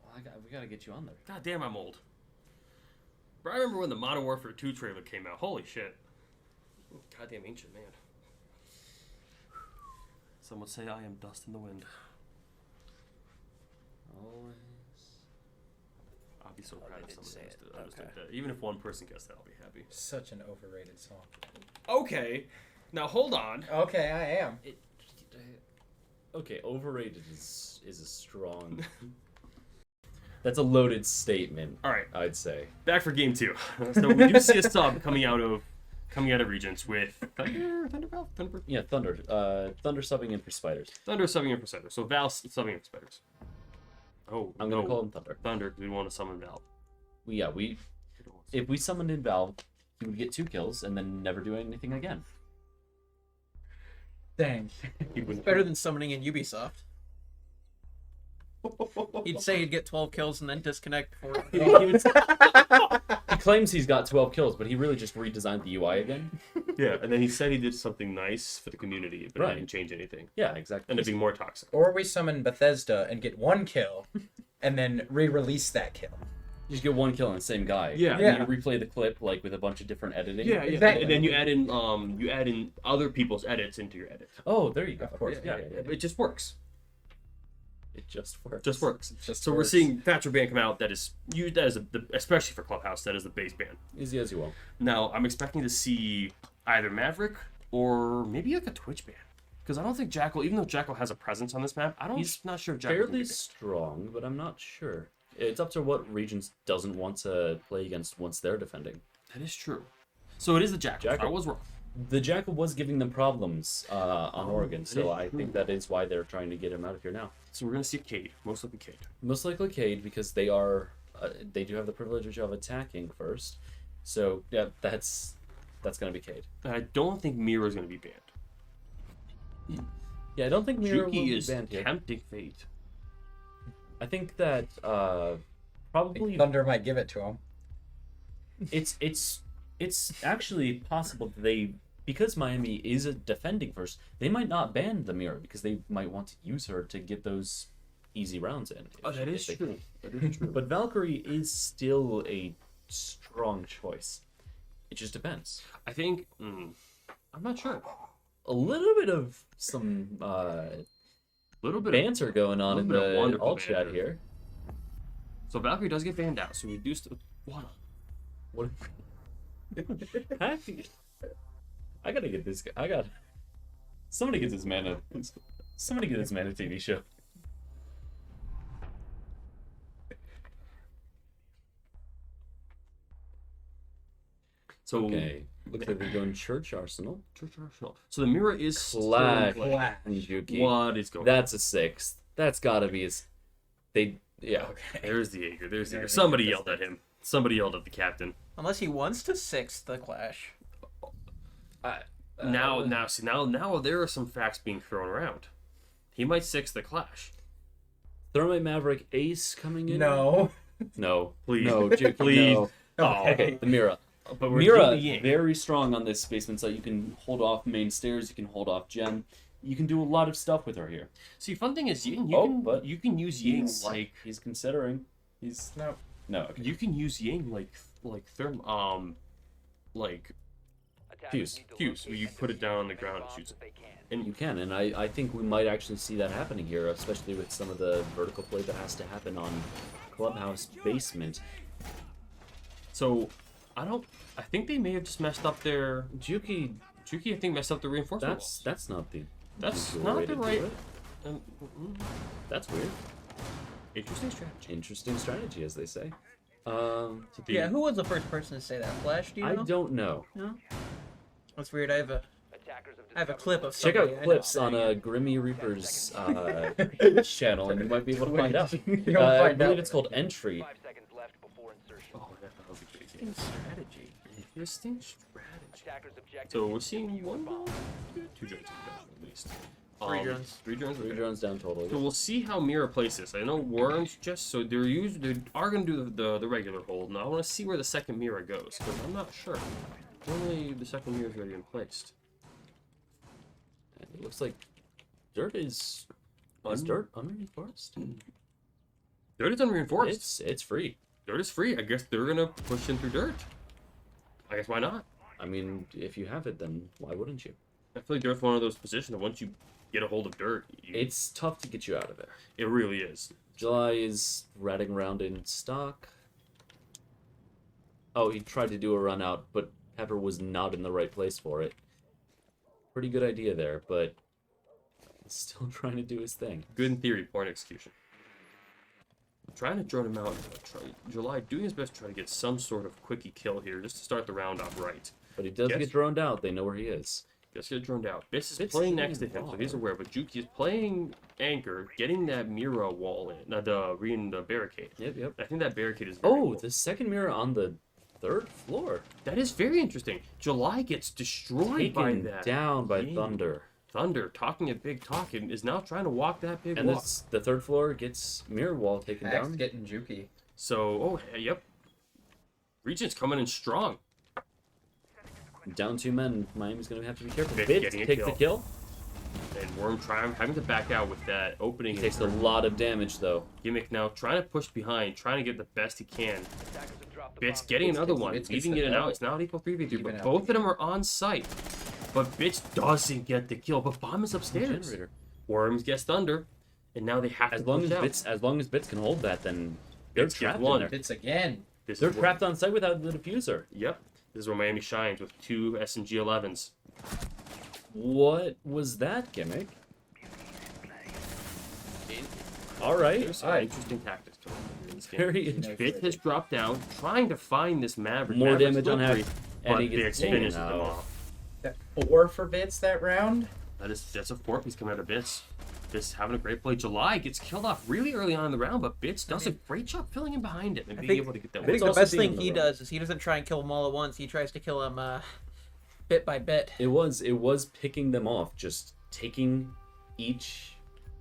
Well, we gotta get you on there. God damn, I'm old. But I remember when the Modern Warfare 2 trailer came out. Holy shit. Goddamn ancient man. Some would say I am dust in the wind. Always. I'll be so Oh, proud they of did someone say who it. understood Okay. that. Even if one person gets that, I'll be happy. Such an overrated song. Okay. Now hold on. Okay, I am. Okay, overrated is a strong. That's a loaded statement. All right. I'd say. Back for game 2. So we do see a sub coming out of Regents with Thunder Yeah, Thunder. Thunder subbing in for Spiders. subbing in for Thunder. So Val subbing in for Spiders. Oh, I'm gonna call him Thunder. Thunder, because we want to summon Val. If we summoned in Val, he would get 2 kills and then never do anything again. Dang. It's better than summoning in Ubisoft. He'd say he'd get 12 kills and then disconnect for He claims he's got 12 kills, but he really just redesigned the UI again. Yeah, and then he said he did something nice for the community, but Right. he didn't change anything. Yeah, exactly. Ended up being more toxic. Or we summon Bethesda and get 1 kill, and then re-release that kill. You just get 1 kill on the same guy. Yeah. And Yeah. then you replay the clip with a bunch of different editing. Yeah, Exactly. and then you add in other people's edits into your edit. Oh, there you go. Of course. Yeah. It just works. It just works. Just works. Just So we're works. seeing Thatcher Band come out that is used as especially for Clubhouse, that is the base band. Easy as you will. Now I'm expecting to see either Maverick or maybe like a Twitch band, because I don't think Jackal, even though Jackal has a presence on this map, He's not sure if Jackal Fairly can be strong, but I'm not sure. It's up to what Regents doesn't want to play against once they're defending. banned. That is true. So it is the Jackal. Jackal. I was wrong. The Jackal was giving them problems on Oregon, so is I think that is why they're trying to get him out of here now. So we're gonna see Cade, most likely Cade. Most likely Cade, because they do have the privilege of attacking first. So yeah, that's gonna be Cade. And I don't think Mira's gonna be banned. Yeah, I don't think Mira will Juki be is banned here. tempting fate. I think that probably Thunder might give it to him. it's actually possible that because Miami is a defending first, they might not ban the Mira because they might want to use her to get those easy rounds in. Oh, that is if they true. That is true. But Valkyrie is still a strong choice. It just depends. I think I'm not sure. A little bit of some Little bit banter going on in little bit of the wonderful alt chat banter. here. So Valkyrie does get banned out, so reduced to one. What? I gotta get this guy. Somebody get this man Somebody get this man a TV show. So Okay. Looks like they're going Church Arsenal. Church Arsenal. So the mirror is still in Clash. play. Clash. Juki. What is going on? That's a 6th. That's gotta be his. Yeah. There's the Jaeger. There's the Jaeger. There's Somebody the- yelled at him. Somebody yelled at the captain. Unless he wants to 6 the Clash. Now there are some facts being thrown around. He might 6 the Clash. Thermite Maverick Ace coming in. No. No. Please. No. Juki, Please. no. Oh, Okay. The Mira. but we're Mira, doing the Ying. very strong on this basement site. You can hold off main stairs. You can hold off Gen. You can do a lot of stuff with her here. See, fun thing is Ying. But You can use Ying like he's considering. He's No. no. Okay. you can use Ying like like Fuse. Fuse. Where you put it down on the ground and shoots it. You can, and I think we might actually see that happening here, especially with some of the vertical play that has to happen on Clubhouse Basement. So I think they may have just messed up their Juki, Juki. I think messed up the reinforcement walls. that's not the That's usual not way the to do right- it. Um, That's weird. interesting strategy. Interesting strategy, as they say. Yeah, who was the first person to say that? Flash, do you I know? don't know. No? That's weird. I have a clip of Check somebody out I know clips on saying it. Grimmy Reaper's channel, and you might be able to find out. You'll I find believe out. it's called Entry. 5 seconds left before insertion. Oh, that would be crazy. Interesting strategy. Interesting strategy. Attackers objective. So we're seeing one ball, two drones at least. 3 drones. 3 drones. 3 okay. drones down total. So we'll see how Mira plays this. I know Worms just so they are gonna do the regular hold. Now I want to see where the second Mira goes because I'm not sure. Normally the second Mira's already been placed. It looks like dirt is dirt unreinforced. Dirt is unreinforced. It's free. Dirt is free. I guess they're gonna push in through dirt. I guess why not? I mean, if you have it, then why wouldn't you? I feel like dirt's one of those positions that once you get a hold of dirt, It's tough to get you out of there. it really is. July is ratting around in stock. Oh, he tried to do a run out, but Pepper was not in the right place for it. Pretty good idea there, but he's still trying to do his thing. Good in theory, poor in execution. Trying to drone him out. July doing his best to try to get some sort of quickie kill here just to start the round off right. But he does Yes. get droned out. They know where he is. Just get droned out. Biss is Bits playing is next to him, so he's involved. aware. But Juki is playing anchor, getting that Mira wall in, the barricade. Yep. I think that barricade is very Oh, cool. the second mirror on the 3rd floor. That is very interesting. July gets destroyed by Taken that. down by Yeah. Thunder. Thunder, talking a big talk, and is now trying to walk that big And walk. this, the 3rd floor gets mirror wall taken Axe down. getting juky. So, yep. Regents coming in strong. Down 2 men. Miami's going to have to be careful. Bit Bit getting a takes the kill. And Worm having to back out with that opening. He takes a lot of damage, though. Gimmick now trying to push behind, trying to get the best he can. Attackers have dropped the Bits bomb. getting another one, Bits gets leaving the it out. double. It's now equal 3v3, Even but out. both of them are on site. But Bits doesn't get the kill, but Bomb is upstairs. Generator. Worms gets Thunder, and now they have to As long push as out. Bits can hold that, then they're Bits get trapped one. in there. It's again. This They're is where- trapped on site without the diffuser. Yep. This is where Miami shines with 2 SMG 11s. What was that gimmick? All right. There's some interesting tactics to it in this game. Very interesting. Bit has dropped down, trying to find this Maverick. More Maverick's damage on slippery, Hack, and but he gets Bits taken finishes them out. off. That 4 for Bits that round. That's a 4-piece coming out of Bits. Bits having a great play. July gets killed off really early on in the round, but Bits does a great job filling in behind him and being think- able to get that I one. think the also best being thing on he the run. does is he doesn't try and kill them all at once. He tries to kill them bit by bit. It was picking them off, just taking each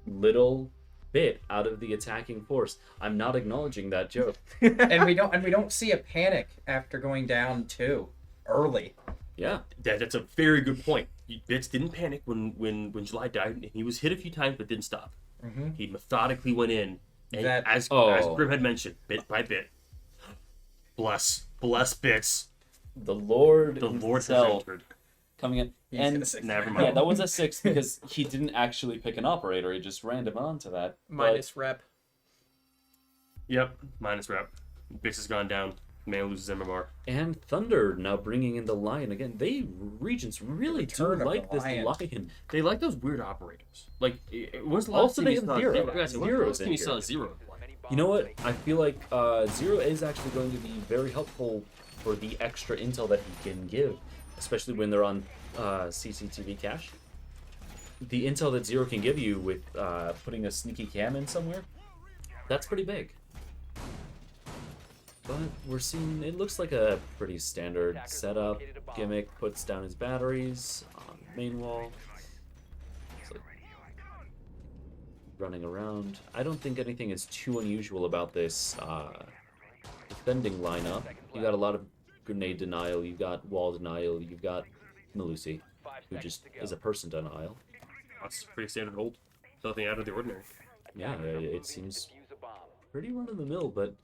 little bit out of the attacking force. I'm not acknowledging that joke. and we don't see a panic after going down 2 early. Yeah. That's a very good point. Bits didn't panic when July died, and he was hit a few times but didn't stop. Mm-hmm. He methodically went in, and That- as Oh. Grim had mentioned, bit by bit. Bless Bits. The Lord The Lord has himself entered. coming in. He's And gonna six never now. mind. yeah, that was a 6 because he didn't actually pick an operator. He just random onto that. Minus rep. Yep, minus rep. Bix has gone down. Man loses MMR. And Thunder now bringing in the Lion again. Regents really do return of like the this Lion. Lion. They like those weird operators. Like, when's the last Also, time they you have saw Zero. Zero? Guys, when's the Zero's last time in you saw here. Zero? You know what? I feel like Zero is actually going to be very helpful for the extra intel that he can give, especially when they're on CCTV cache. The intel that Zero can give you with putting a sneaky cam in somewhere, that's pretty big. But we're seeing, it looks like a pretty standard setup. Gimmick puts down his batteries on the main wall. It's like running around. I don't think anything is too unusual about this defending lineup. You got a lot of grenade denial, you got wall denial, you've got Malusi, who just is a person denial. That's pretty standard hold. Nothing out of the ordinary. Yeah, it seems pretty run-of-the-mill, but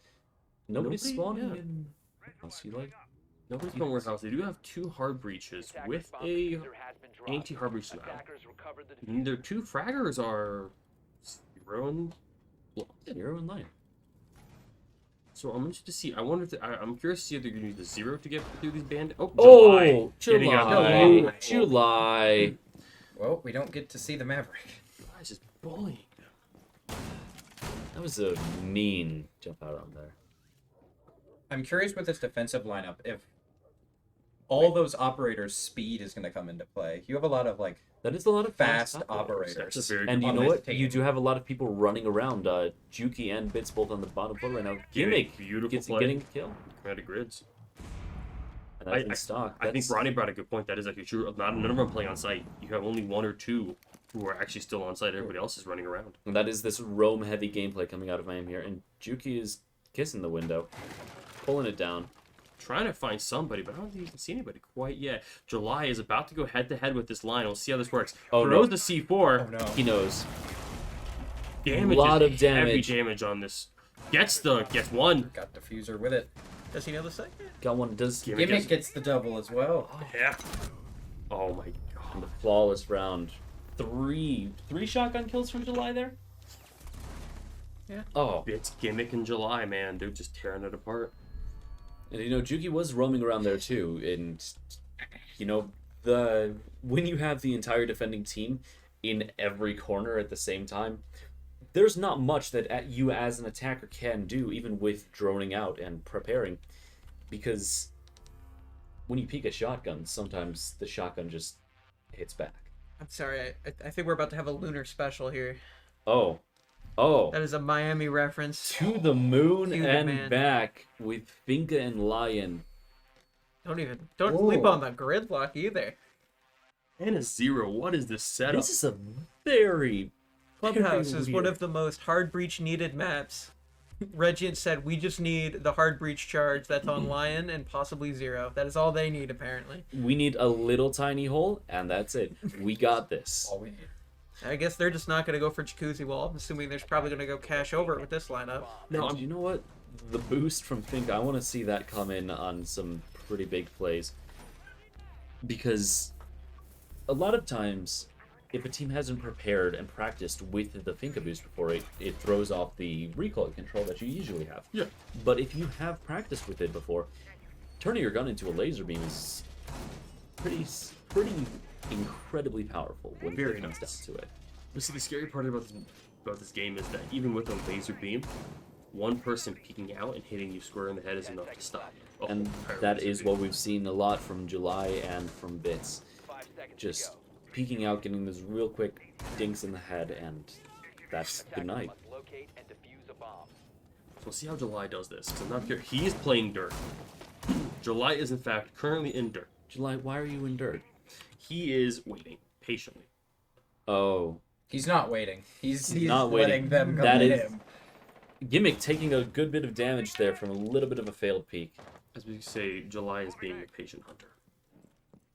nobody's Nobody- spawning yeah. in. House. You like? Nobody's going warehouse. They do have 2 hard breaches with a anti-hard breach now. Their 2 fraggers are 0 and blocked. Zero in line. So I'm interested to see. I wonder if I'm curious to see if they're going to use the 0 to get through these bandits. Oh, Oh, Getting out the July. wall. July. Well, we don't get to see the Maverick. July's just bullying them. That was a mean jump out on there. I'm curious with this defensive lineup if all those operators' speed is going to come into play. You have a lot of like That is a lot of fast fast operators. That's a very And good you know on what? this You team. do have a lot of people running around. Juki and Bits both on the bottom floor right now. Gimmick, Gimmick beautiful gets play. getting a kill. Out of grids. And that's in stock. I think That's- Ronnie brought a good point. That is actually true. None of them play on site. You have only 1 or 2 who are actually still on site. Everybody else is running around. And that is this roam heavy gameplay coming out of Miami here. And Juki is kissing the window, pulling it down. Trying to find somebody, but I don't think you can see anybody quite yet. July is about to go head to head with this line. We'll see how this works. Oh, Throws no. the C4. oh no. He knows. Damage Lot is of heavy damage. damage on this. Gets one. Got diffuser with it. Does he know the second? Got one. Does Gimmick Gimmick is- gets the double as well. Yeah. Oh my the god. flawless round. Three shotgun kills from July there. Yeah. Oh, It's Gimmick in July, man. They're just tearing it apart. and you know Juki was roaming around there too, and you know when you have the entire defending team in every corner at the same time, there's not much that you as an attacker can do, even with droning out and preparing, because when you peek a shotgun, sometimes the shotgun just hits back. I'm sorry. I think we're about to have a lunar special here. Oh, That is a Miami reference. to the moon Cue the and man. back with Finka and Lion. Don't sleep on the gridlock either. And a 0. What is this setup? This is a very Clubhouse very is one weird. of the most hard breach needed maps. Regents said we just need the hard breach charge that's on Lion and possibly 0. That is all they need apparently. We need a little tiny hole, and that's it. We got this. All we need. I guess they're just not going to go for Jacuzzi Wall. I'm assuming there's probably going to go cash over it with this lineup. No, you know what? The boost from Finka, I want to see that come in on some pretty big plays. Because a lot of times, if a team hasn't prepared and practiced with the Finka boost before, it throws off the recoil control that you usually have. Yeah. But if you have practiced with it before, turning your gun into a laser beam is pretty incredibly powerful when Very it comes nice. down to it. But see, the scary part about this game is that even with a laser beam, one person peeking out and hitting you square in the head is enough to stop a whole And entire that laser is beam. what we've seen a lot from July and from Bits. Just peeking out, getting those real quick dinks in the head, and that's good night. So we'll see how July does this. 'Cause I'm not sure. He is playing dirt. July is in fact currently in dirt. July, why are you in dirt? He is waiting patiently. Oh, He's not waiting. He's not letting waiting. them come That at is- him. Gimmick taking a good bit of damage there from a little bit of a failed peek. As we say, July is being a patient hunter.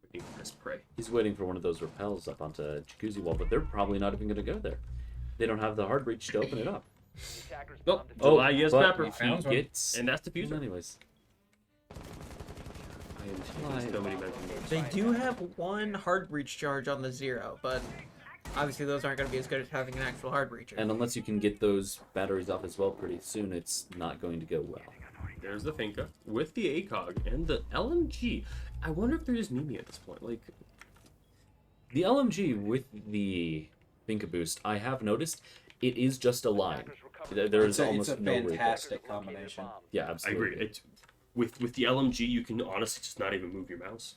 Waiting for his prey. He's waiting for one of those rappels up onto Jacuzzi Wall, but they're probably not even going to go there. They don't have the hard breach to open it up. Nope. July, yes, but Pepper. He found he one. gets And that's the fuser. anyways. There's so many mental notes. They do have one hard breach charge on the 0, but obviously those aren't going to be as good as having an actual hard breacher. And unless you can get those batteries off as well pretty soon, it's not going to go well. There's the Finka with the ACOG and the LMG. I wonder if they're just Mimi at this point. Like, The LMG with the Finka boost, I have noticed, it is just a line. There's almost it's a no recoil. fantastic combination. Yeah, I absolutely. agree. With the LMG, you can honestly just not even move your mouse.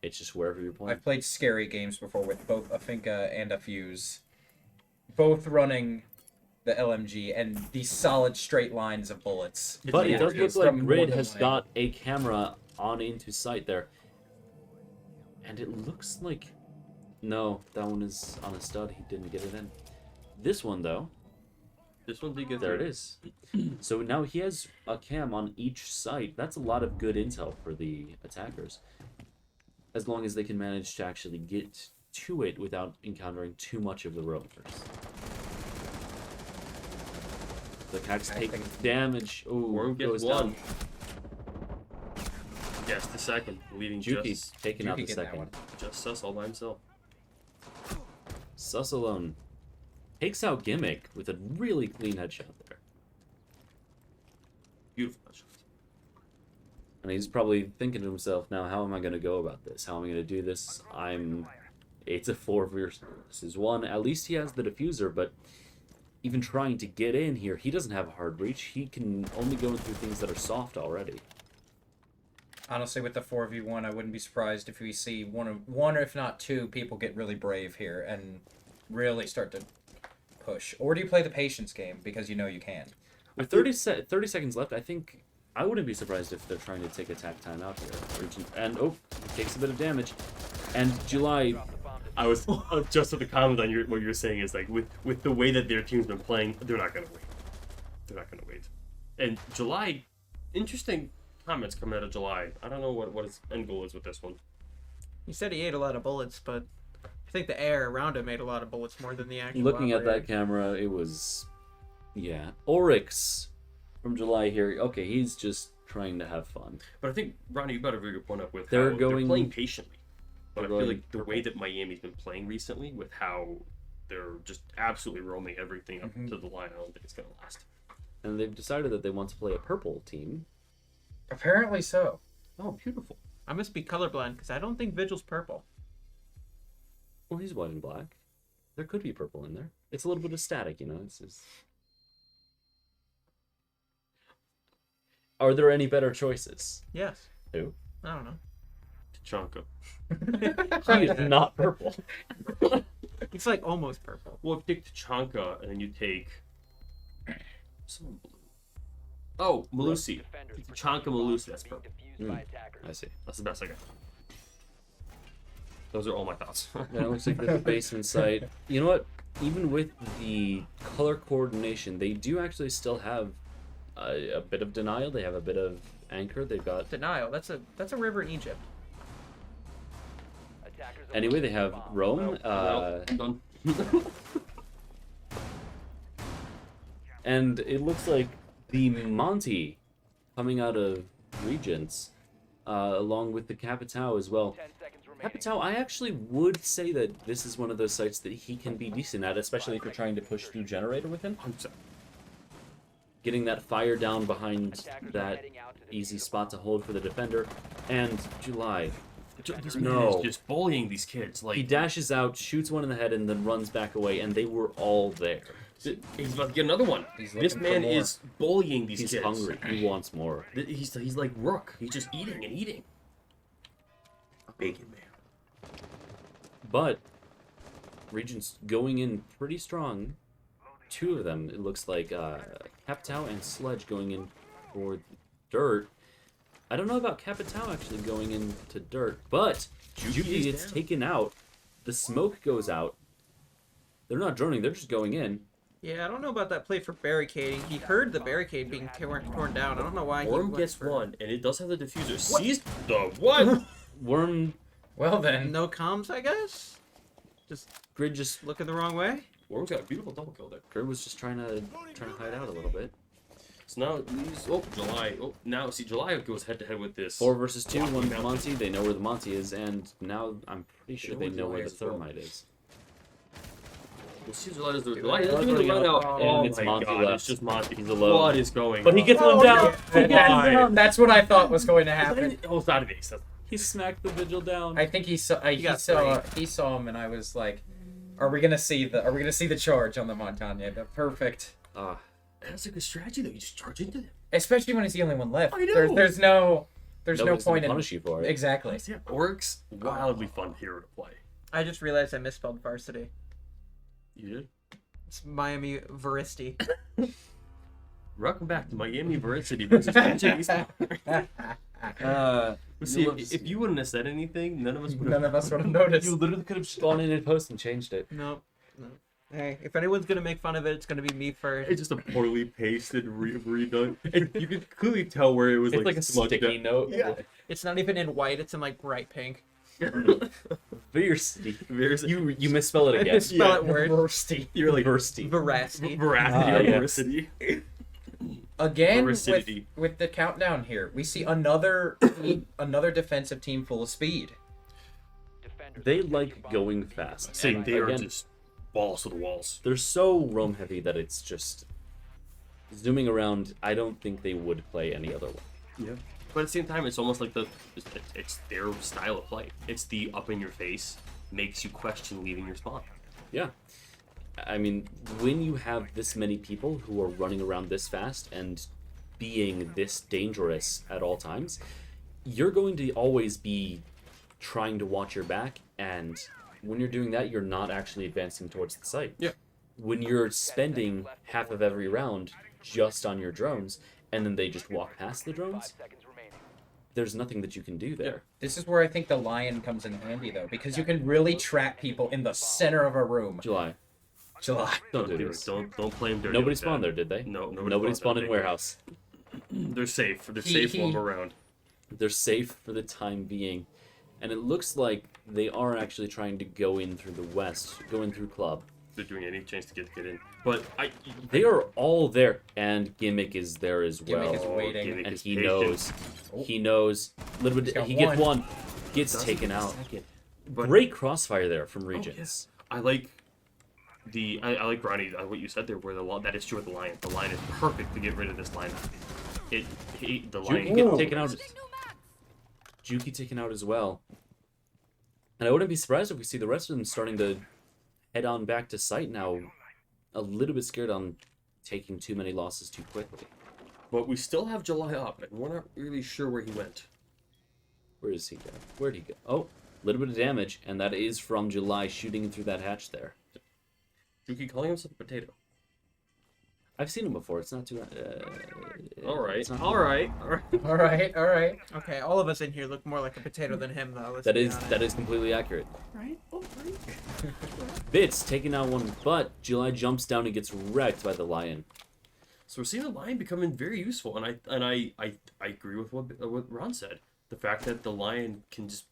It's just wherever you're pointing. I've played scary games before with both a Finka and a Fuse, both running the LMG and these solid straight lines of bullets. But it does It's look like from more Red than has one got a camera on into sight there. And it looks like... No, that one is on a stud. He didn't get it in. This one, though, This one did get there it through. is. So now he has a cam on each site. That's a lot of good intel for the attackers. As long as they can manage to actually get to it without encountering too much of the roamers. The packs take damage. Oh, Worm gets goes one. down. Yes, the second, leaving Juki's taking out Juki the getting that second. one. just Sus all by himself. Sus alone takes out Gimmick with a really clean headshot there. Beautiful shot. And he's probably thinking to himself, now, how am I going to go about this? How am I going to do this? It's a 4 versus 1. At least he has the diffuser, but even trying to get in here, he doesn't have a hard reach. He can only go through things that are soft already. Honestly, with the 4v1, I wouldn't be surprised if we see one or if not two people get really brave here and really start to push. Or do you play the patience game because you know you can? With 30 seconds left, I think I wouldn't be surprised if they're trying to take attack time out here. And, oh, takes a bit of damage. And July... I was just with the comment on what you're saying is like with the way that their team's been playing, they're not gonna wait. They're not gonna wait. And July, interesting comments coming out of July. I don't know what his end goal is with this one. He said he ate a lot of bullets, but I think the air around him ate a lot of bullets more than the actual Looking at operator. that camera, it was... Yeah. Oryx from July here. Okay, he's just trying to have fun. But I think Ronnie, you brought a very good point up with They're how going- they're playing patiently. But I they're feel going like the way that Miami's been playing recently, with how they're just absolutely roaming everything up to the line, I don't think it's gonna last. And they've decided that they want to play a purple team. Apparently so. Oh, beautiful. I must be colorblind because I don't think Vigil's purple. Well, he's white and black. There could be purple in there. It's a little bit of static, you know. It's just... Are there any better choices? Yes. Who? I don't know. Tachanka. He is not purple. It's like almost purple. Well, if you take Tachanka and then you take someone blue. Oh, Malusi. Tachanka Malusi. That's purple. I see. That's the best I got. Those are all my thoughts. Yeah, it looks like the basement site. You know what? Even with the color coordination, they do actually still have a bit of denial. They have a bit of anchor. They've got... Denial. That's a river in Egypt. Anyway, they have Rome. Done. And it looks like the Monty coming out of Regents, along with the Capitao as well. Capitao, I actually would say that this is one of those sites that he can be decent at, especially if you're trying to push through Generator with him. 100%. Getting that fire down behind that easy spot to hold for the defender. And July. This man No. is just bullying these kids. Like He dashes out, shoots one in the head, and then runs back away, and they were all there. he's about to get another one. He's This looking for man more. is bullying these He's kids. hungry. He wants more. He's like Rook. He's just eating and eating. A bacon man. But Regents going in pretty strong. Two of them, it looks like Capitao and Sledge going in for Dirt. I don't know about Capitao actually going into Dirt, but Juki gets down. taken out. The smoke goes out. They're not droning, they're just going in. Yeah, I don't know about that play for barricading. He heard the barricade being torn down. I don't know why he Worm went gets for... one, and it does have the diffuser. Sees the what? Worm Well then, No comms, I guess? Just Grid just looking the wrong way? Worm's got a beautiful double kill there. Grid was just trying to hide out a little bit. So now these. Oh, July. Oh, now see, July goes head to head with this. 4 versus 2, Rocky 1 Mountain. Monty. They know where the Monty is, and now I'm pretty sure They they know know where where the July is as well. thermite is. We'll see July does the Dude, July. that's Doesn't even really let out. a Oh problem. It's my Monty god, left. it's just Monty. He's alone. What is going But he on? gets one down. He gets Why? one down. That's what I thought was going to happen. Oh, it's not a base. He smacked the vigil down. I think he saw he saw him, and I was like, "Are we gonna see the charge on the Montagne?" The perfect, Ah, That's a good strategy though. You just charge into them. especially when he's the only one left. I know. There's no nobody's point gonna in punish you for it. exactly. Yeah, Orcs, wildly fun hero to play. I just realized I misspelled Varsity. You did. It's Miami Varsity. Welcome back to Miami Varsity versus Regents. See, you'll love to if see you wouldn't have said anything, none of us would None of us would have noticed. You literally could have just gone in and post and changed it. No. Hey, if anyone's gonna make fun of it, it's gonna be me first. It's just a poorly pasted redone. And you can clearly tell where it was It's like a smudged sticky up. note. Yeah. It's not even in white; it's in like bright pink. Varsity. There's You misspell it again. Spell it word. Varsity. You're like Varsity. Veracity. veracity, yes. veracity. Again with, Veracity. with the countdown here, we see another defensive team full of speed. Defenders They protect like your bomb going location. fast. Saying And they are again, just balls to the walls. they're so roam heavy that it's just zooming around. I don't think they would play any other way. Yeah. But at the same time, it's almost like it's their style of play. It's the up in your face, makes you question leaving your spawn. Yeah. I mean, when you have this many people who are running around this fast and being this dangerous at all times, you're going to always be trying to watch your back, and when you're doing that, you're not actually advancing towards the site. Yeah. When you're spending half of every round just on your drones, and then they just walk past the 5 drones, seconds remaining. there's nothing that you can do there. This is where I think the lion comes in handy though, because you can really trap people in the center of a room. July. July. Don't do do this. it. Don't play them dirty. Nobody like spawned that. there, did they? No, Nobody spawned in warehouse. They're safe. They're He- safe he- while I'm around. They're safe for the time being. And it looks like they are actually trying to go in through the west, go in through club. They're doing any chance to get in. But They are all there, and Gimmick is there as well. Gimmick is waiting. Gimmick And is he patient. knows. He knows. Little bit. He's got He gets one. one. Gets Doesn't taken get a out. second. But Great crossfire there from oh, Regents. yes. I like I like Ronnie. What you said there, where that is true with the lion. The lion is perfect to get rid of this line. The lion Juki getting taken out. Juki taken out as well. And I wouldn't be surprised if we see the rest of them starting to head on back to site now. A little bit scared on taking too many losses too quickly. But we still have July up, and we're not really sure where he went. Where does he go? Where'd he go? Oh, a little bit of damage, and that is from July shooting through that hatch there. Juki calling himself a potato. I've seen him before. It's not too. All right, it's not too- all right. All right, all right. Okay, all of us in here look more like a potato than him, though. Let's That be is honest. that is completely accurate. Right, all right. Bits taking out one, but July jumps down and gets wrecked by the lion. So we're seeing the lion becoming very useful, and I agree with what Ron said. The fact that the lion can just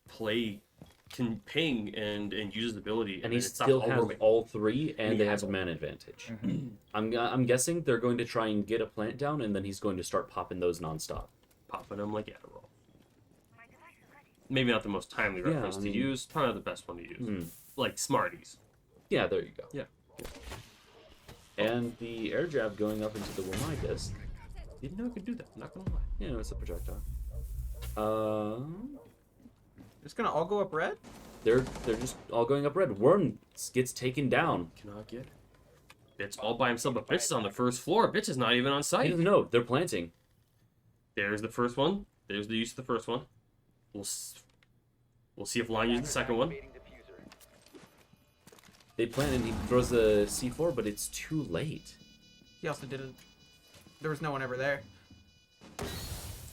can ping and use his ability, And he it's not still all has roaming. all three, and he they has have a all- man advantage. I'm guessing they're going to try and get a plant down, and then he's going to start popping those nonstop. Popping them like Adderall. Maybe not the most timely Yeah, reference I to mean- use. Probably not the best one to use. Hmm. Like Smarties. Yeah, there you go. Yeah. And the air jab going up into the Wamai disc. Didn't know it could do that. I'm not gonna lie. You know, it's a projectile. It's gonna all go up red? They're just all going up red. Worm gets taken down. Cannot get. Bitch all by himself, but Bitch is on the first floor. Bitch is not even on He site. doesn't know. They're planting. There's the first one. There's the use of the first one. We'll see if Lion uses the second one. Activating diffuser. They plant and he throws the C4, but it's too late. He also didn't. There was no one ever there.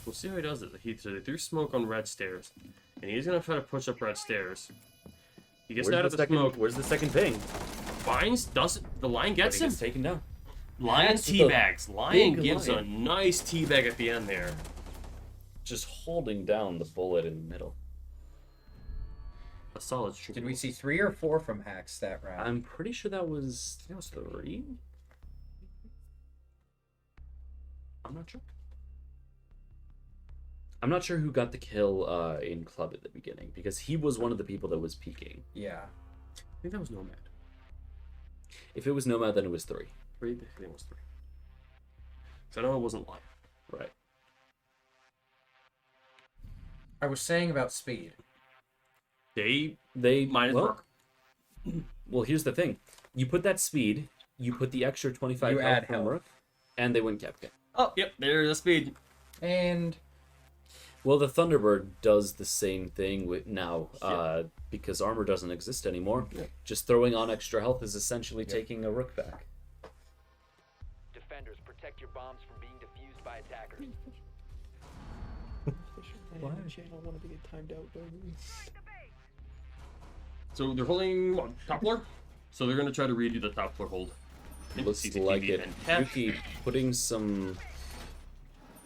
We'll see how he does it. So they threw smoke on red stairs, and he's gonna try to push up red stairs. He gets out of the smoke. Where's the second ping? Finds doesn't. The lion But gets he him. gets taken down. Lion That's the teabags. Lion big gives a lion. nice teabag at the end there. Just holding down the bullet in the middle. A solid streak. Did we see 3 or 4 from Hacks that round? I'm pretty sure that was 3. I'm not sure. I'm not sure who got the kill in club at the beginning because he was one of the people that was peeking. Yeah. I think that was Nomad. If it was Nomad, then it was 3. I think it was 3. So I know it wasn't live. Right. I was saying about speed. They They minus well, Rook. well, here's the thing: you put that speed, you put the extra 25 You health add from health. Rook, and they win Capcan. Oh, yep, there's the speed. And Well, the Thunderbird does the same thing with now, Yeah. because armor doesn't exist anymore. Yeah. Just throwing on extra health is essentially taking a Rook back. Defenders, protect your bombs from being defused by attackers. So they're holding what, top floor. So they're gonna try to redo the top floor hold. Looks CCTV like it. and Tech. Yuki putting some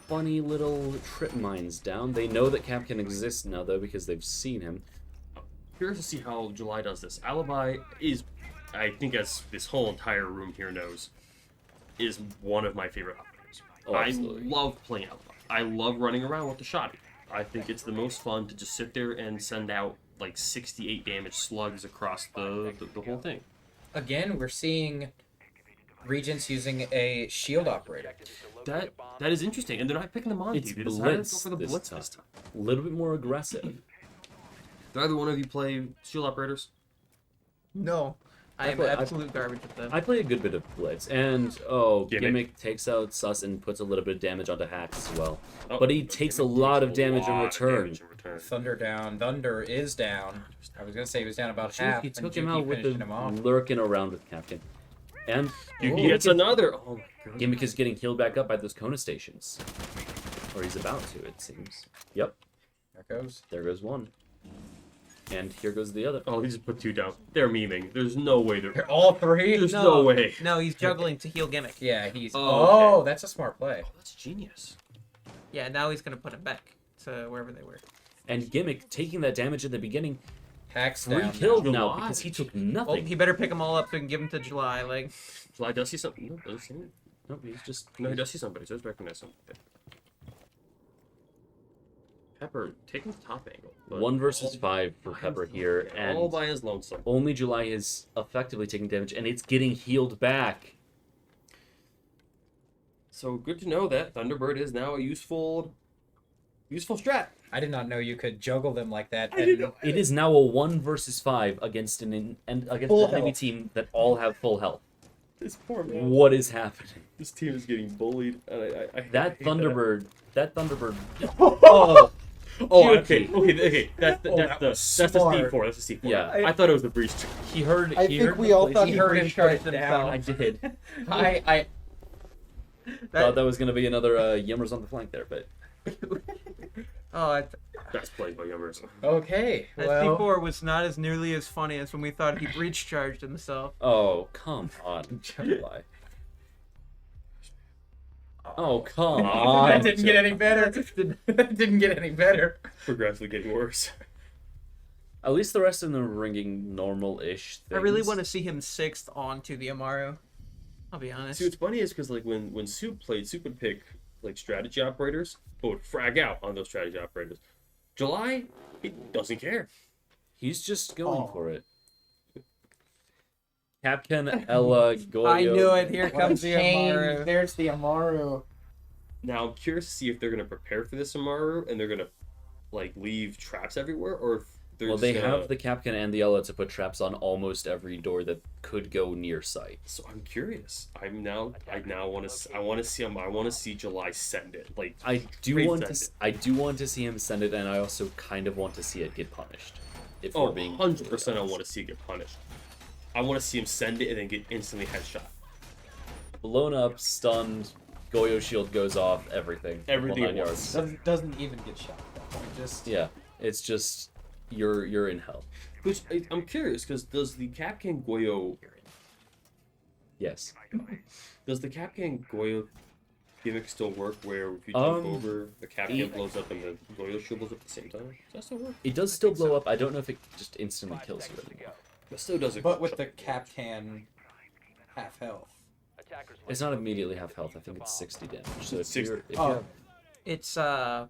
funny little trip mines down. They know that Capcan exists now, though, because they've seen him. Curious to see how July does this. Alibi is, I think, as this whole entire room here knows, is one of my favorite operators. Oh, absolutely. I love playing Alibi. I love running around with the shotty. I think it's the most fun to just sit there and send out like 68 damage slugs across the whole thing. again, we're seeing Regents using a shield operator. That is interesting, and they're not picking the Monty. It's They decided to go Blitz for the this Blitz time. this time. A little bit more aggressive. Do either one of you play shield operators? No, I am play- absolute garbage with them. I play a good bit of Blitz, and Gimmick. Gimmick takes out Sus and puts a little bit of damage onto Hacks as well. Oh, But he takes a lot of damage in lot of return. damage in return. Thunder down. Thunder is down. I was gonna say he was down about half. He and took him Juki out with finishing him off. the lurking around with Captain. And Yuki Gimmick gets is- another. Oh my god. Gimmick is getting healed back up by those Kona stations. Or he's about to, it seems. Yep, There goes. there goes one. And here goes the other. Oh, he just put 2 down. They're memeing. There's no way they're. They're all three. There's no way. No, he's juggling to heal Gimmick. Yeah, he's. Oh, okay. That's a smart play. Oh, that's genius. Yeah, now he's gonna put him back to wherever they were. And Gimmick taking that damage in the beginning, Hacks 3 down. killed now. now because he took Well, nothing. he better pick them all up so we can give them to July. Like, July does see something. No, does he? Nope, he's just. No, he does see somebody. So he does recognize somebody. Pepper taking the top angle. but 1 versus all 5 for by Pepper his- here, all and by his lonesome. only July is effectively taking damage, and it's getting healed back. So good to know that Thunderbird is now a useful strat. I did not know you could juggle them like that. I didn't know. It is now a 1 versus 5 against and against Full an enemy health. team that all have full health. This poor man. What is happening? This team is getting bullied. And I That hate Thunderbird. That Thunderbird. Oh, Yuki. okay. That's the that was smart. C4. That's the C4. Yeah. I thought it was the breach. He heard. I he think heard we the all place- thought He he heard him breached shut it it down. I did. I Thought that was gonna be another Yimmers on the flank there, but That's played by Yummers. okay. that Well, C4 was not as nearly as funny as when we thought he breach charged himself. oh come on, July. Oh come on. that didn't get any better. That didn't get any better. Progressively getting worse. At least the rest of them are ringing normal-ish things. I really want to see him 6th onto the Amaru. I'll be honest. See, what's funny is because like when Soup played, Soup would pick like strategy operators, but would frag out on those strategy operators. July, he doesn't care. He's just going Oh. for it. Capcan, Ella, Goyo. I knew it. Here What a comes the change. Amaru. There's the Amaru. Now I'm curious to see if they're gonna prepare for this Amaru and they're gonna like leave traps everywhere, or if they're Well, just they gonna... have the Capcan and the Ella to put traps on almost every door that could go near sight. So I'm curious. I now want to see July send it. Like I do Straight want send to. it. I do want to see him send it, and I also kind of want to see it get punished. If oh, we're being 100%, I want to see it get punished. I want to see him send it and then get instantly headshot. blown up, stunned. Goyo shield goes off. Everything. Everything Whole 9 at yards. Doesn't even get shot at that point. Just Yeah, it's just you're in hell. Which I'm curious because does the Capcan Goyo Yes. gimmick still work? Where if you jump Um, over, the Capcan blows up and the Goyo shield blows up at the same time? Does that still work? It does still blow up. I don't know if it just instantly kills you anymore. That still doesn't. But with the Capcan half health. It's not immediately half health. I think it's 60 damage. So if 60. you're, if Oh. you have, It's I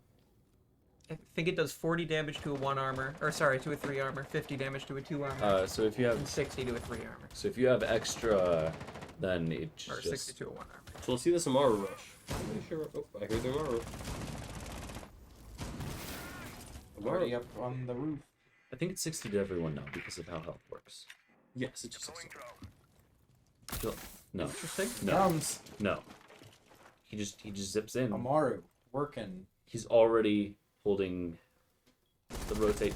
think it does 40 damage to a 1 armor, or sorry, to a 3 armor, 50 damage to a 2 armor, so if you have and 60 to a 3 armor, extra, then it's or just 60 to a 1 armor. So let's see this Amaru rush. I'm pretty sure. Oh, I heard the Amaru. Already up on the roof. I think it's 60 to everyone now because of how health works. Yes, it's just 60. No, Interesting. no, Comes no. He just zips in. Amaru working. He's already holding the rotate.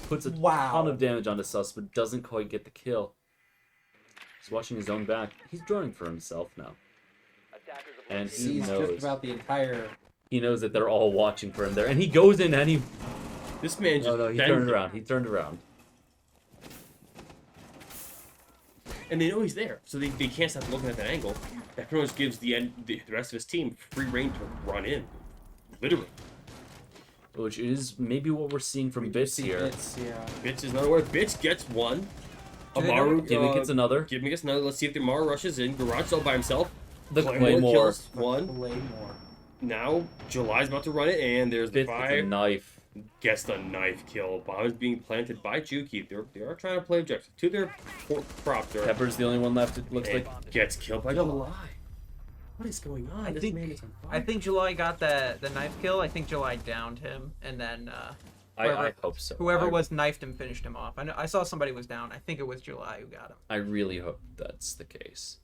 Puts a Wow. ton of damage onto Sus, but doesn't quite get the kill. He's watching his own back. He's drawing for himself now. And he Sees just knows. about the entire. He knows that they're all watching for him there. And he goes in and he... This man just. Oh no, he bended. turned around. He turned around. And they know he's there, so they can't stop looking at that angle. That pretty much gives the rest of his team free reign to run in. Literally. Which is maybe what we're seeing from Bits See here. Bits, yeah. Bitch is another word. Bitch gets one. Do they know- Amaru Gimmick gets another. Gimmick gets another. Let's see if the Amaru rushes in. Garage all by himself. The Claymore Claymore. kills one. Claymore. Now July's about to run it, and there's the Bits gets a fire. knife. Gets the knife kill. Bomb is being planted by Juki. They are trying to play objective. To their prop, they're Pepper's the only one left, it looks and like. gets killed by July. What is going on? I This think- man is on I fire. think July got the knife kill. I think July downed him, and then I whoever- hope so. whoever I, was knifed him finished him off. I saw somebody was down. I think it was July who got him. I really hope that's the case.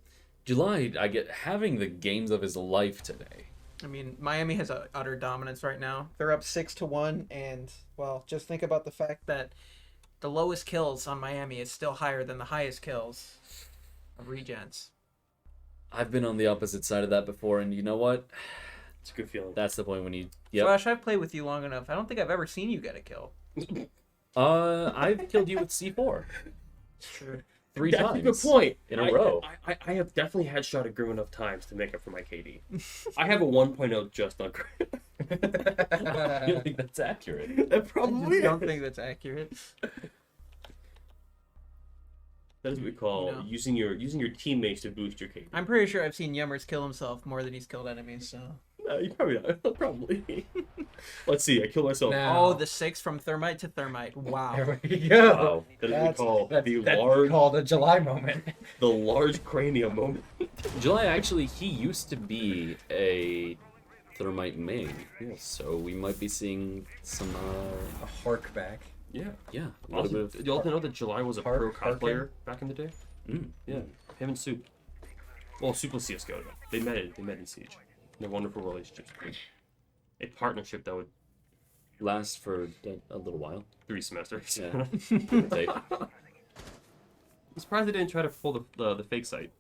July, I get having the games of his life today. I mean, Miami has a utter dominance right now. They're up 6-1, and well, just think about the fact that the lowest kills on Miami is still higher than the highest kills of Regents. I've been on the opposite side of that before, and you know what? It's a good feeling. That's the point when you. Yep. Josh, I've played with you long enough. I don't think I've ever seen you get a kill. I've killed you with C4 Sure. 3 That's times. a good point. in a row. I have definitely had shot a Grim enough times to make up for my KD. I have a 1.0 just on Grim. I don't think that's accurate. That I probably don't think that's accurate. That is what we call You know. using your teammates to boost your KD. I'm pretty sure I've seen Yummers kill himself more than he's killed enemies, so. You probably not. Probably. Let's see. I killed myself. Now- Oh, the 6 from Thermite to Thermite. Wow. There we go. Wow. That is what we call the That's large, called a July moment. the large cranium moment. July actually, he used to be a Thermite main, so we might be seeing some. A hark back. Yeah. Yeah, a little Also, bit of. you also know that July was a pro COD Harken. player back in the day. Mm. Yeah. Him and Soup. Well, Soup was CS:GO. They met in Siege. They're wonderful relationships. A partnership that would Last for a little while. 3 semesters. Yeah. Give or take. I'm surprised they didn't try to pull the fake site.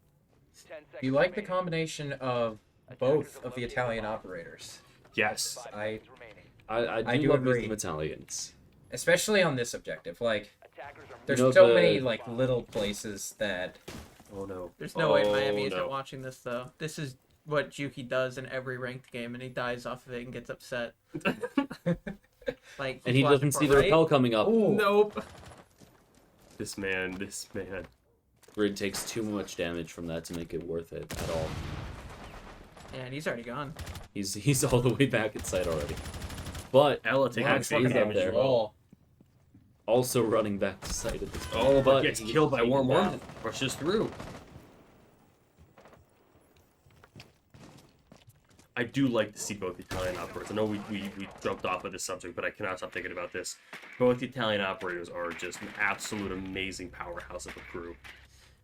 You like the combination of both of the Italian operators. Yes. I, I do do love agree. these Italians. especially on this objective. Like, there's You know, so the- many like little places that Oh no. There's no way Oh, Miami isn't no. watching this, though. This is what Juki does in every ranked game, and he dies off of it and gets upset. Like, And he he's doesn't watching see for- the right? repel coming up. Ooh. Nope. This man. Grid takes too much damage from that to make it worth it at all. And he's already gone. He's all the way back at site already. But Ella taking Max fucking is up damage there. as well. Also running back to site at this point. Oh, but gets he killed by taken Warm down. Worm. Rushes through. I do like to see both Italian operators. I know we jumped off of this subject, but I cannot stop thinking about this. Both Italian operators are just an absolute amazing powerhouse of a crew.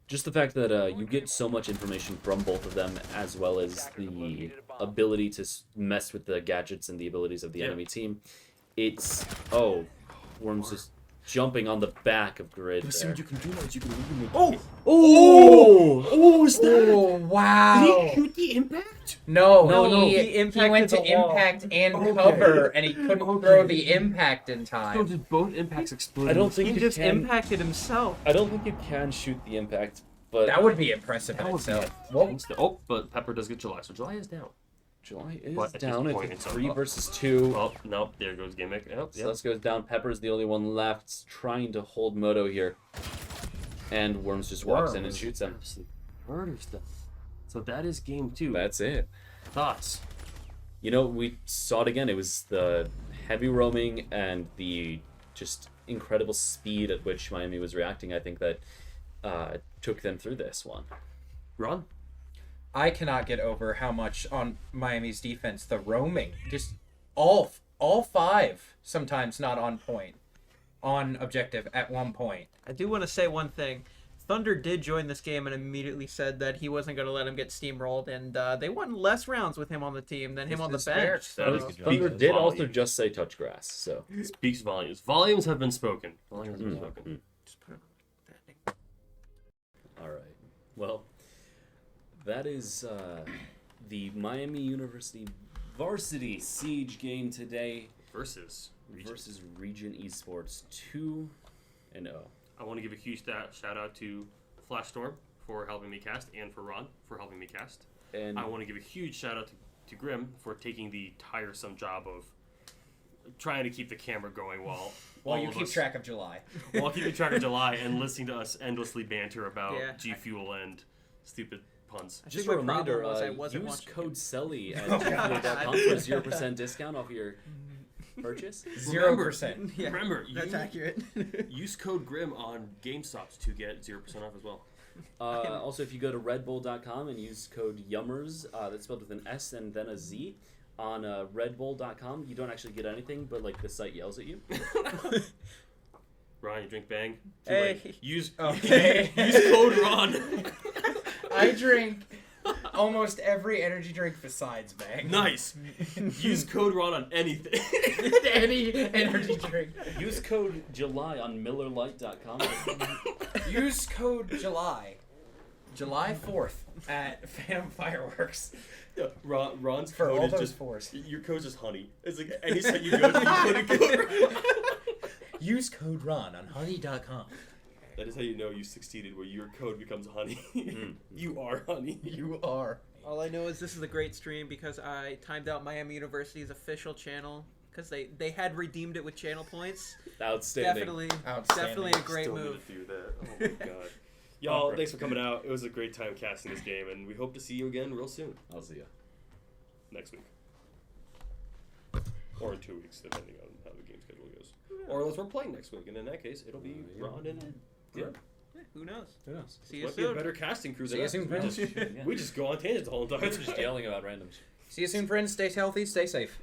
Just the fact that you get so much information from both of them, as well as the ability to mess with the gadgets and the abilities of the Yeah. enemy team. It's Worm's just jumping on the back of Grid. See There. what you can do now is you can eliminate. Oh! Oh, is that? Oh wow! Did he shoot the impact? No, No, he, he impacted went to the wall. impact and Okay. cover, and he couldn't Okay. throw the impact in So time. did both impacts explode? I don't think He you just can. impacted himself. I don't think you can shoot the impact, but That would be impressive That in would be itself. a Well, instant- Oh, but Pepper does get July, so July is down. July is But at this down. point, It's it's a 3 up. versus 2. Oh, no, there goes Gimmick. Yep, So this goes down. Pepper's the only one left trying to hold Moto here. And Worms just walks in and Worms shoots him. absolutely murders them. So that is game 2. That's it. Thoughts? You know, we saw it again. It was the heavy roaming and the just incredible speed at which Miami was reacting. I think that took them through this one. Ron? I cannot get over how much on Miami's defense, the roaming, just all 5 sometimes not on point, on objective at one point. I do want to say one thing. Thunder did join this game and immediately said that he wasn't going to let him get steamrolled, and they won less rounds with him on the team than him on the This is fair. bench. That is So- good job. Thunder did also Volume. just say touch grass, so Speaks volumes. Volumes have been spoken. Volumes have been spoken. Just put it- all right. Well, that is the Miami University Varsity Siege game today Versus Regents. versus Regent Esports 2-0. I want to give a huge shout out to Flashstorm for helping me cast and for Ron for helping me cast. And I want to give a huge shout out to Grim for taking the tiresome job of trying to keep the camera going while While all you of keep us- track of July. while keeping track of July and listening to us endlessly banter about Yeah. G Fuel and stupid puns. I just think a my problem reminder, was I wasn't use watching code it. SELLY at Oh, God. gffuel.com for a 0% discount off your purchase. 0%. Yeah, Remember, that's accurate. use code Grim on GameStop to get 0% off as well. Also, if you go to redbull.com and use code YUMMERS, that's spelled with an S and then a Z, on redbull.com, you don't actually get anything, but like the site yells at you. Ron, you drink Bang? Too Hey. late. Use Okay. use code Ron. I drink almost every energy drink besides Bang. Nice. Use code Ron on anything. Any energy drink. Use code July on millerlight.com. Use code July 4th at Phantom Fireworks Yeah, Ron's for code all is those just fours. your code's just honey. It's like any site you go to, you put in code. Use code Ron on honey.com. That is how you know you succeeded, where your code becomes honey. You are honey. You are. All I know is this is a great stream because I timed out Miami University's official channel because they had redeemed it with channel points. Outstanding. Definitely Outstanding. a great Still move. need to do that. Oh my god. Y'all, thanks for coming out. It was a great time casting this game, and we hope to see you again real soon. I'll see you. Next week. Or in 2 weeks, depending on how the game schedule goes. Or unless we're playing next week, and in that case, it'll be Yeah. Ron and Grim. Who knows? Who knows? See you Might be a soon. better casting crew See than you us. soon, friends. We just go on tangents the whole entire We're just time. yelling about randoms. See you soon, friends. Stay healthy. Stay safe.